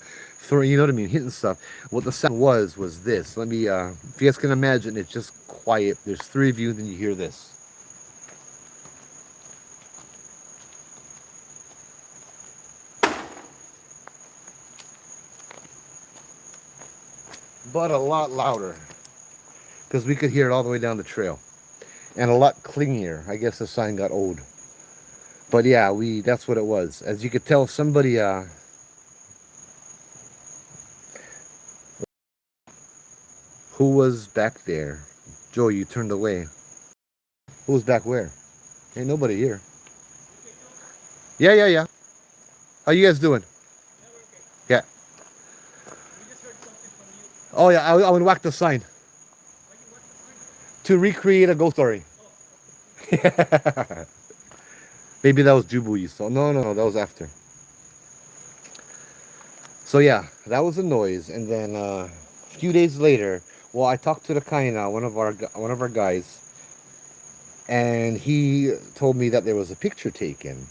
hitting stuff. What the sound was this. Let me, if you guys can imagine, it's just quiet. There's three of you, then you hear this. But a lot louder, because we could hear it all the way down the trail, and a lot clingier. I guess the sign got old. But yeah, that's what it was. As you could tell, somebody who was back there. Joe, you turned away. Who was back where? Ain't nobody here. Yeah. How you guys doing? Yeah. Oh yeah, I would whack the sign to recreate a ghost story. Maybe that was Jubu you saw. No, that was after. So yeah, that was a noise, and then a few days later, well, I talked to the kaina, one of our guys, and he told me that there was a picture taken,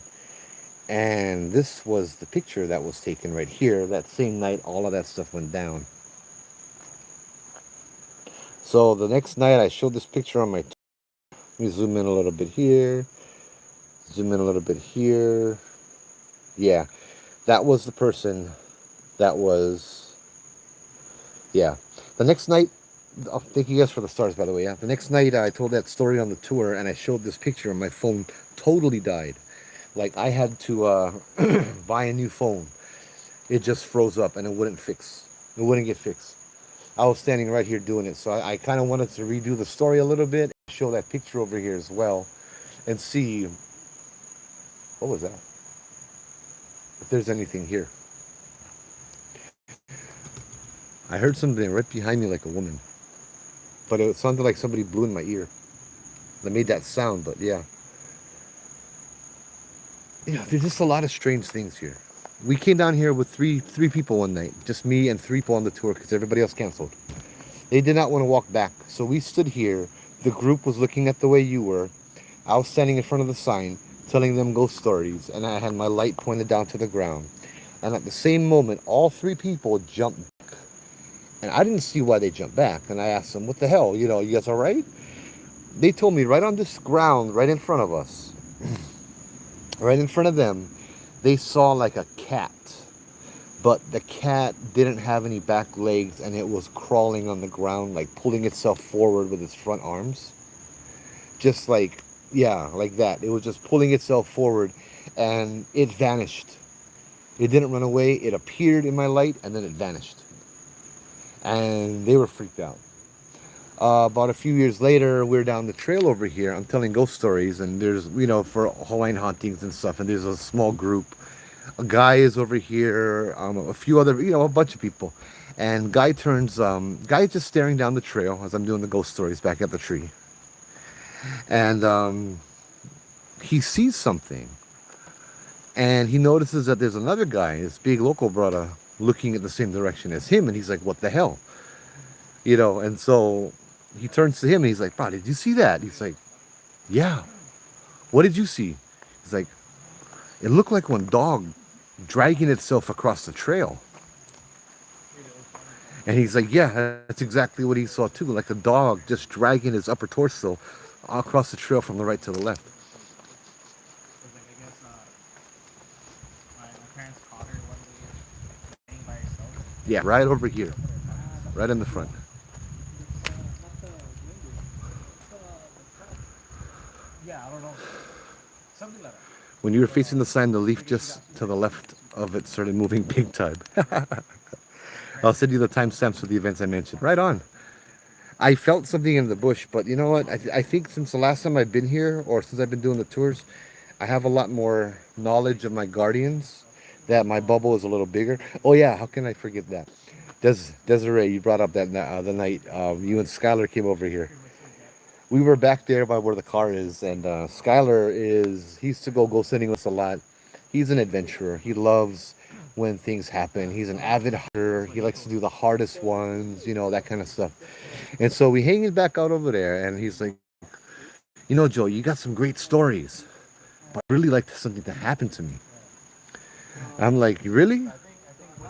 and this was the picture that was taken right here. That same night, all of that stuff went down. So the next night, I showed this picture on my. Let me zoom in a little bit here. Zoom in a little bit here. Yeah, that was the person. That was. Yeah. The next night, oh, thank you guys for the stars, by the way. Yeah. The next night, I told that story on the tour, and I showed this picture, and my phone totally died. Like I had to buy a new phone. It just froze up, and it wouldn't fix. It wouldn't get fixed. I was standing right here doing it, so I kind of wanted to redo the story a little bit, show that picture over here as well, and see what was that. If there's anything here. I heard something right behind me like a woman. But it sounded like somebody blew in my ear. That made that sound, but yeah. There's just a lot of strange things here. We came down here with three people one night, just me and three people on the tour because everybody else canceled. They did not want to walk back, so we stood here. The group was looking at the way you were. I was standing in front of the sign, telling them ghost stories, and I had my light pointed down to the ground. And at the same moment, all three people jumped back. And I didn't see why they jumped back. And I asked them, what the hell? You guys all right? They told me right on this ground, right in front of us, right in front of them, they saw like a cat. But the cat didn't have any back legs and it was crawling on the ground, like pulling itself forward with its front arms. Just like, yeah, like that. It was just pulling itself forward and it vanished. It didn't run away. It appeared in my light and then it vanished. And they were freaked out. About a few years later, we're down the trail over here. I'm telling ghost stories, and there's, for Hawaiian hauntings and stuff, and there's a small group. A guy is over here, a few other, a bunch of people. And guy just staring down the trail as I'm doing the ghost stories back at the tree. And he sees something. And he notices that there's another guy, this big local brother, looking at the same direction as him. And he's like, what the hell? And so he turns to him and he's like, bro, did you see that? He's like, yeah. What did you see? He's like, it looked like one dog dragging itself across the trail. And he's like, yeah, that's exactly what he saw too. Like a dog just dragging his upper torso across the trail from the right to the left. Because like I guess my parents caught her one day playing by herself. Yeah, right over here. Right in the front. Yeah, I don't know. Something like that. When you were facing the sign, the leaf just to the left of it started moving big time. I'll send you the timestamps for the events I mentioned. Right on. I felt something in the bush, but you know what? I think since the last time I've been here, or since I've been doing the tours, I have a lot more knowledge of my guardians, that my bubble is a little bigger. Oh yeah, how can I forget that? Desiree, you brought up that the night you and Skylar came over here. We were back there by where the car is, and Skylar he used to go sitting with us a lot. He's an adventurer. He loves when things happen. He's an avid hunter. He likes to do the hardest ones, that kind of stuff. And so we hanging back out over there, and he's like, Joe, you got some great stories, but I really like something to happen to me. I'm like, really?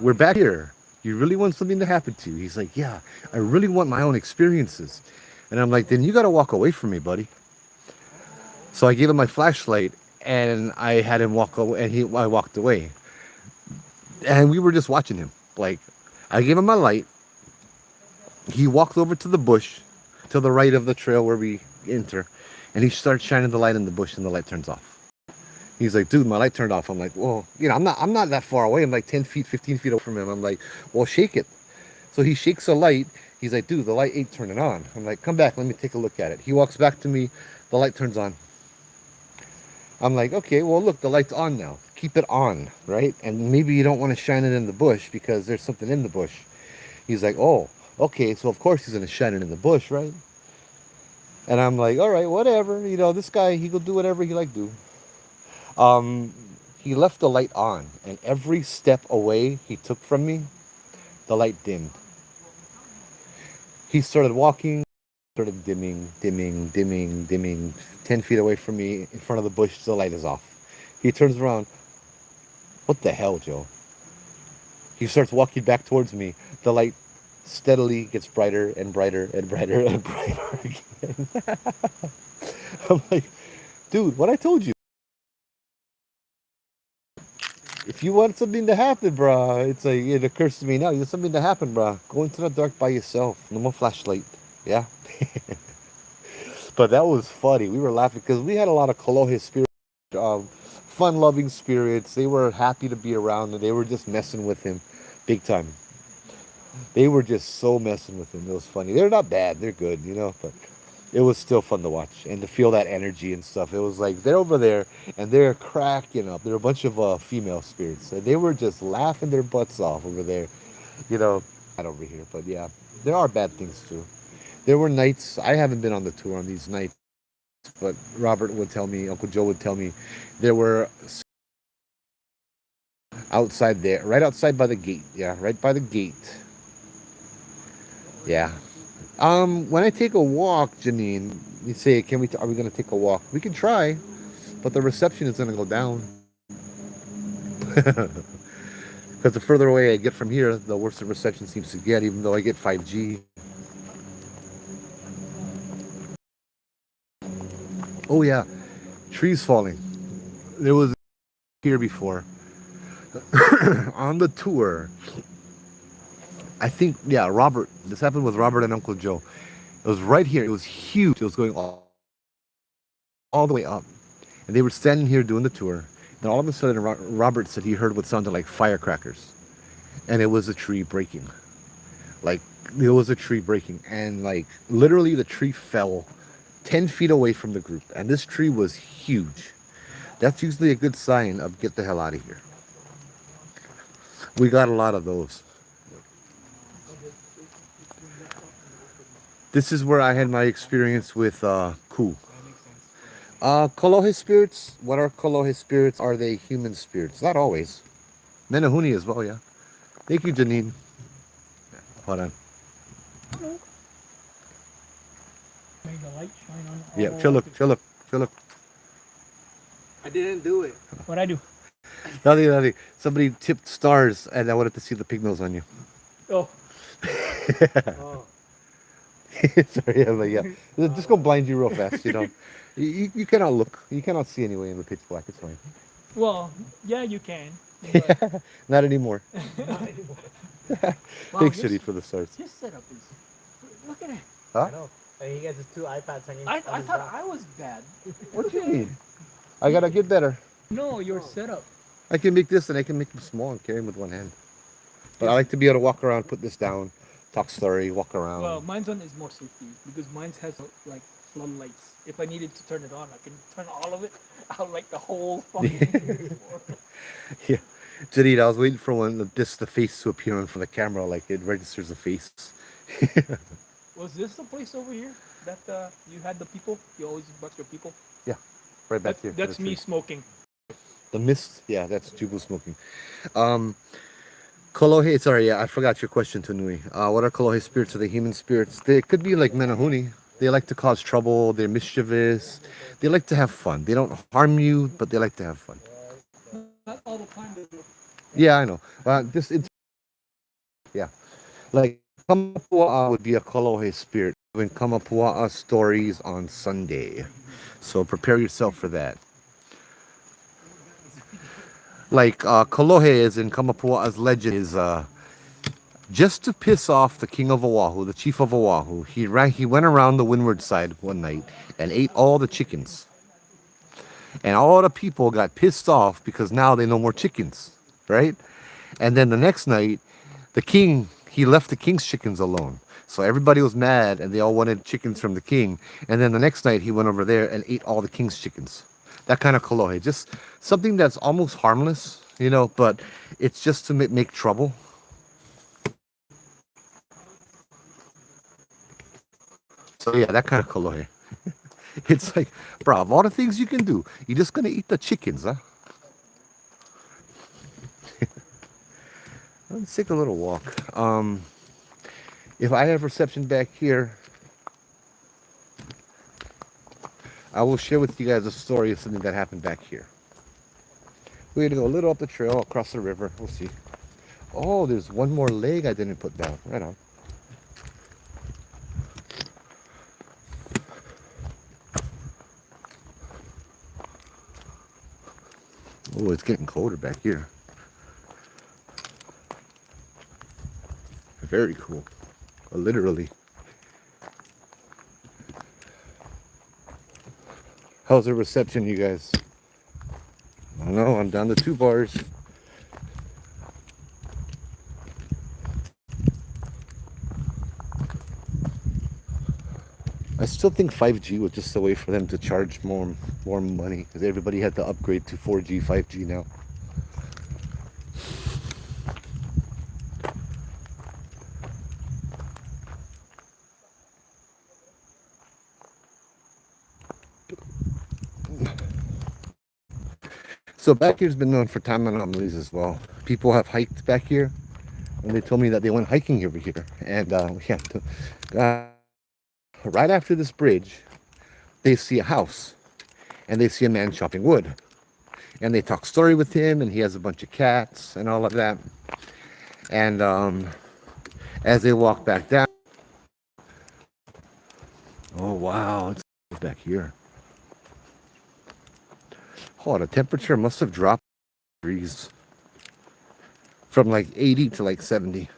We're back here. You really want something to happen to you? He's like, yeah, I really want my own experiences. And I'm like, then you got to walk away from me, buddy. So I gave him my flashlight and I had him walk away, and I walked away. And we were just watching him. Like, I gave him my light. He walked over to the bush to the right of the trail where we enter, and he starts shining the light in the bush, and the light turns off. He's like, dude, my light turned off. I'm like, well, I'm not that far away. I'm like 10 feet, 15 feet away from him. I'm like, well, shake it. So he shakes the light. He's like, dude, the light ain't turning on. I'm like, come back, let me take a look at it. He walks back to me. The light turns on. I'm like, okay, well, look, the light's on now. Keep it on, right? And maybe you don't want to shine it in the bush because there's something in the bush. He's like, oh, okay, so of course he's going to shine it in the bush, right? And I'm like, all right, whatever. This guy, he will do whatever he like do. He left the light on, and every step away he took from me, the light dimmed. He started walking, started dimming. 10 feet away from me, in front of the bush, the light is off. He turns around. What the hell, Joe? He starts walking back towards me. The light steadily gets brighter and brighter and brighter and brighter again. I'm like, dude, what I told you. If you want something to happen, bruh, it's like, it occurs to me now, you want something to happen, bruh, go into the dark by yourself. No more flashlight. Yeah? But that was funny. We were laughing because we had a lot of Kolohe spirits, fun-loving spirits. They were happy to be around, and they were just messing with him big time. They were just so messing with him. It was funny. They're not bad. They're good, but it was still fun to watch and to feel that energy and stuff. It was like they're over there and they're cracking up. They're a bunch of female spirits. And they were just laughing their butts off over there, not over here. But yeah, there are bad things too. There were nights, I haven't been on the tour on these nights, but Robert would tell me, Uncle Joe would tell me, there were, outside there, right outside by the gate. Yeah, right by the gate. Yeah. When I take a walk, Janine, you say, "Can we? Are we gonna take a walk? We can try, but the reception is gonna go down because the further away I get from here, the worse the reception seems to get. Even though I get 5G. Oh yeah, trees falling. There was here before on the tour. I think yeah, Robert. This happened with Robert and Uncle Joe. It was right here. It was huge. It was going all the way up. And they were standing here doing the tour. Then all of a sudden, Robert said he heard what sounded like firecrackers. And it was a tree breaking. Like, it was a tree breaking. And, like, literally the tree fell 10 feet away from the group. And this tree was huge. That's usually a good sign of get the hell out of here. We got a lot of those. This is where I had my experience with Ku. Kolohe spirits. What are Kolohe spirits? Are they human spirits? Not always. Menahuni as well, yeah. Thank you, Janine. Hold on. Made the light shine on Yeah, all Philip, of it. Philip, Philip. I didn't do it. What'd I do? Nothing, nothing. Somebody tipped stars and I wanted to see the pigtails on you. Oh, Oh. Sorry, I'm like, yeah. Just go blind you real fast, you know. You cannot look. You cannot see anyway in the pitch black. It's fine. well, yeah, you can. But Not anymore. wow, Thanks, Shitty, for the stars. his setup is. Look at it. Huh? I know. And he has his 2 iPads hanging. I on his thought back. I was bad. What do you mean? I gotta get better. No, your setup. I can make this and I can make them small and carry them with one hand. But I like to be able to walk around, put this down, talk story, walk around. Well, mine's one is more safety because mine's has like floodlights. If I needed to turn it on, I can turn all of it out like the whole fucking. Yeah. Janine, I was waiting for the face to appear on for the camera, like it registers a face. Was this the place over here that you had the people? You always brought your people. Yeah, right back here. That's me smoking. The mist, yeah, that's Jubu smoking. Kolohe, sorry, yeah, I forgot your question, Tanui. What are Kolohe spirits? Are they human spirits? They could be like Menahuni. They like to cause trouble. They're mischievous. They like to have fun. They don't harm you, but they like to have fun. Not all the time. Yeah, I know. Yeah, like Kamapua'a would be a Kolohe spirit. When Kamapua'a stories on Sunday, so prepare yourself for that. Like Kolohe is in Kamapua'a's legend is just to piss off the king of Oahu, the chief of Oahu. He went around the windward side one night and ate all the chickens. And all the people got pissed off because now they no more chickens, right? And then the next night, the king, he left the king's chickens alone. So everybody was mad and they all wanted chickens from the king. And then the next night he went over there and ate all the king's chickens. That kind of kolohe. Just something that's almost harmless, you know, but it's just to make trouble. So yeah, that kind of kolohe. It's like, bro, of all the things you can do, you're just gonna eat the chickens, huh? Let's take a little walk. If I have reception back here, I will share with you guys a story of something that happened back here. We're gonna go a little up the trail, across the river. We'll see. Oh, there's one more leg I didn't put down. Right on. Oh, it's getting colder back here. Very cool. Literally. How's the reception, you guys? I don't know, I'm down to 2 bars. I still think 5G was just a way for them to charge more money because everybody had to upgrade to 4G, 5G now. So back here's been known for time anomalies as well. People have hiked back here, and they told me that they went hiking over here. And yeah, right after this bridge, they see a house, and they see a man chopping wood. And they talk story with him, and he has a bunch of cats and all of that. And as they walk back down, oh wow, it's back here. Oh, the temperature must have dropped degrees from like 80 to like 70.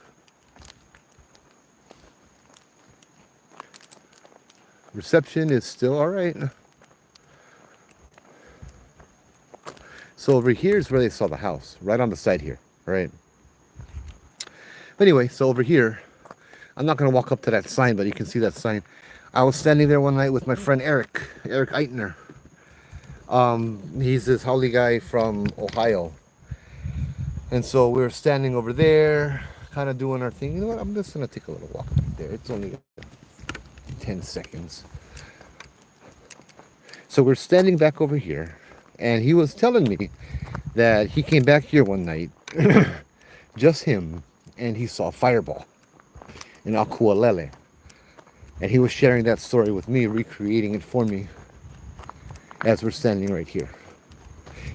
Reception is still all right. So over here is where they saw the house, right on the side here, right? But anyway, so over here, I'm not gonna walk up to that sign, but you can see that sign. I was standing there one night with my friend Eric Eitner. He's this Holly guy from Ohio. And so we were standing over there, kind of doing our thing. You know what? I'm just gonna take a little walk right there. It's only 10 seconds. So we're standing back over here, and he was telling me that he came back here one night, just him, and he saw a fireball in Akualele. And he was sharing that story with me, recreating it for me as we're standing right here.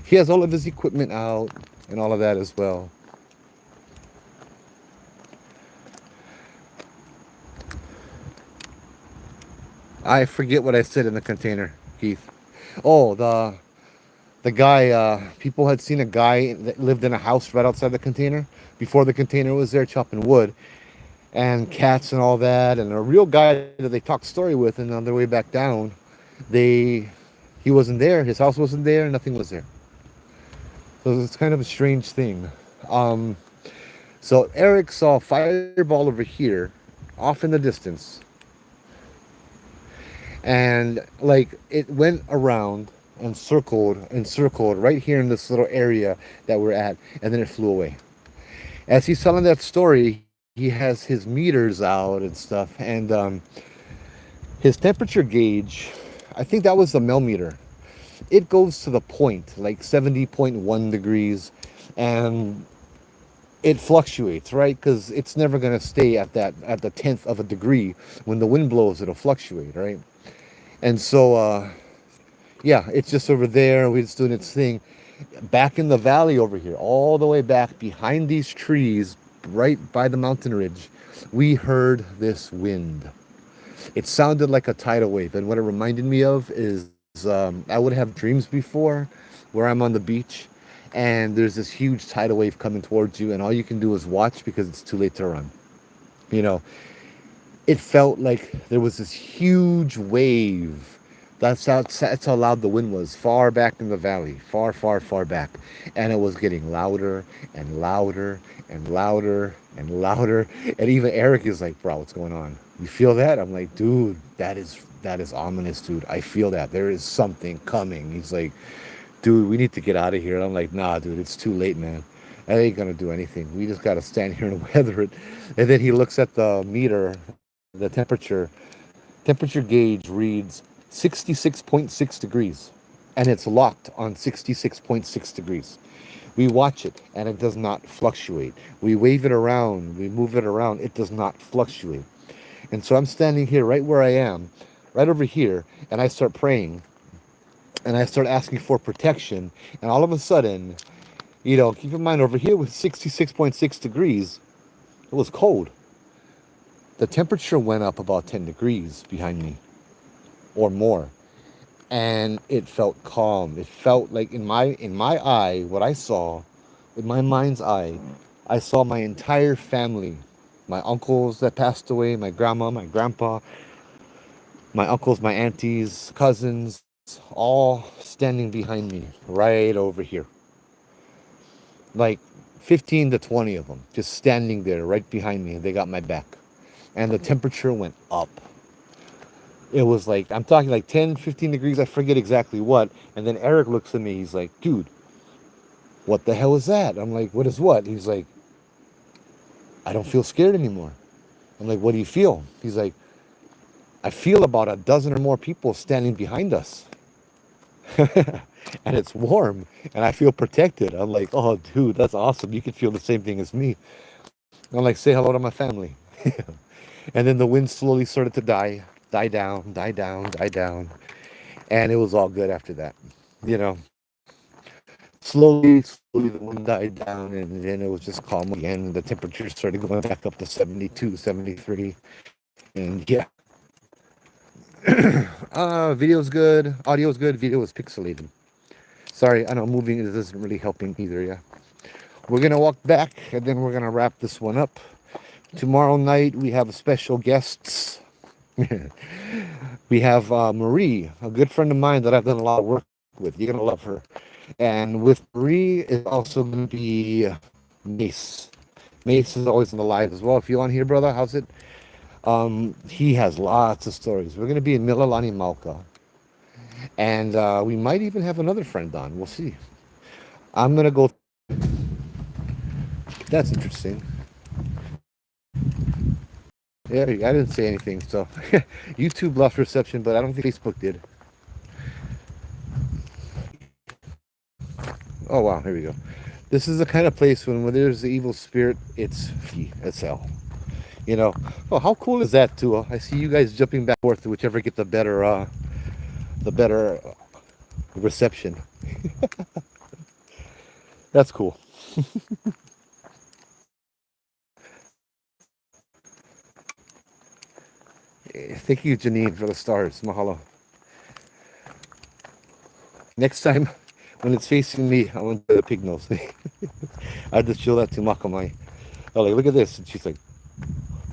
He has all of his equipment out and all of that as well. I forget what I said in the container, Keith. Oh, the guy, people had seen a guy that lived in a house right outside the container before the container was there chopping wood and cats and all that, and a real guy that they talked story with, and on their way back down, he wasn't there, his house wasn't there, nothing was there. So it's kind of a strange thing. So Eric saw a fireball over here, off in the distance, and like it went around and circled right here in this little area that we're at, and then it flew away. As he's telling that story, he has his meters out and stuff, and his temperature gauge, I think that was the millimeter, it goes to the point, like 70.1 degrees, and it fluctuates, right? Because it's never going to stay at the tenth of a degree. When the wind blows, it'll fluctuate, right? And so yeah, it's just over there, we're just doing its thing. Back in the valley over here, all the way back behind these trees, right by the mountain ridge, we heard this wind. It sounded like a tidal wave, and what it reminded me of is I would have dreams before where I'm on the beach and there's this huge tidal wave coming towards you, and all you can do is watch because it's too late to run. You know, it felt like there was this huge wave. That's how loud the wind was, far back in the valley, far, far, far back. And it was getting louder and louder and louder and louder. And even Eric is like, bro, what's going on? You feel that? I'm like, dude, that is ominous, dude. I feel that. There is something coming. He's like, dude, we need to get out of here. And I'm like, nah, dude, it's too late, man. I ain't gonna do anything. We just gotta stand here and weather it. And then he looks at the meter, the temperature gauge reads 66.6 degrees, and it's locked on 66.6 degrees. We watch it and it does not fluctuate. We wave it around, we move it around, it does not fluctuate. And so I'm standing here right where I am, right over here, and I start praying and I start asking for protection, and all of a sudden, you know, keep in mind over here with 66.6 degrees, it was cold. The temperature went up about 10 degrees behind me or more, and it felt calm. It felt like in my eye, what I saw, in my mind's eye, I saw my entire family, my uncles that passed away, my grandma, my grandpa, my uncles, my aunties, cousins, all standing behind me right over here, like 15 to 20 of them just standing there right behind me, and they got my back. And the temperature went up. It was like, I'm talking like 10, 15 degrees, I forget exactly what. And then Eric looks at me, he's like, dude, what the hell is that? I'm like, what is what? He's like, I don't feel scared anymore. I'm like, what do you feel? He's like, I feel about a dozen or more people standing behind us. and it's warm and I feel protected. I'm like, oh, dude, that's awesome. You can feel the same thing as me. I'm like, say hello to my family. And then the wind slowly started to die down, die down, die down. And it was all good after that. You know, slowly the wind died down and then it was just calm again. The temperature started going back up to 72, 73. And yeah, video's good, audio's good, video was pixelated. Sorry, I know moving isn't really helping either, yeah. We're gonna walk back and then we're gonna wrap this one up. Tomorrow night we have special guests. We have Marie, a good friend of mine that I've done a lot of work with. You're gonna love her. And with Marie is also gonna be Mace. Mace is always in the live as well. If you're on here, brother, how's it? He has lots of stories. We're gonna be in Mililani Malka. And we might even have another friend on. We'll see. I'm gonna go. That's interesting. Yeah, I didn't say anything. So YouTube lost reception, but I don't think Facebook did. Oh wow, here we go. This is the kind of place when there's the evil spirit, it's hell. You know. Oh, how cool is that too? I see you guys jumping back and forth to whichever get the better reception. That's cool. Thank you, Janine, for the stars. Mahalo. Next time, when it's facing me, I want the pig nose. I just show that to Makamai. I'm like, look at this. And she's like,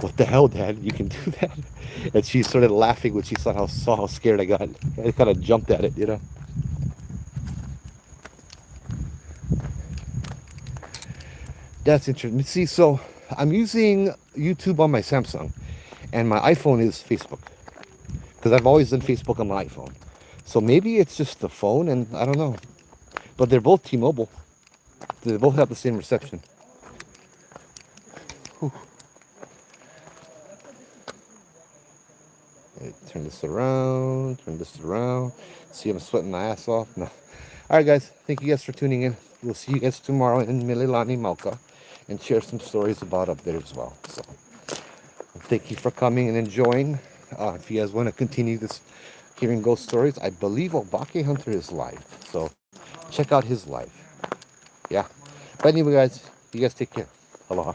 what the hell, Dad? You can do that? And she started laughing when she saw how scared I got. I kind of jumped at it, you know? That's interesting. See, so I'm using YouTube on my Samsung, and my iPhone is Facebook. Because I've always done Facebook on my iPhone. So maybe it's just the phone, and I don't know. But they're both T-Mobile. They both have the same reception. Whew. Okay, turn this around. See, I'm sweating my ass off. No. All right, guys. Thank you guys for tuning in. We'll see you guys tomorrow in Mililani Malka and share some stories about up there as well. So thank you for coming and enjoying. If you guys want to continue this hearing ghost stories, I believe Obake Hunter is live. So check out his live. Yeah. But anyway, guys, you guys take care. Aloha.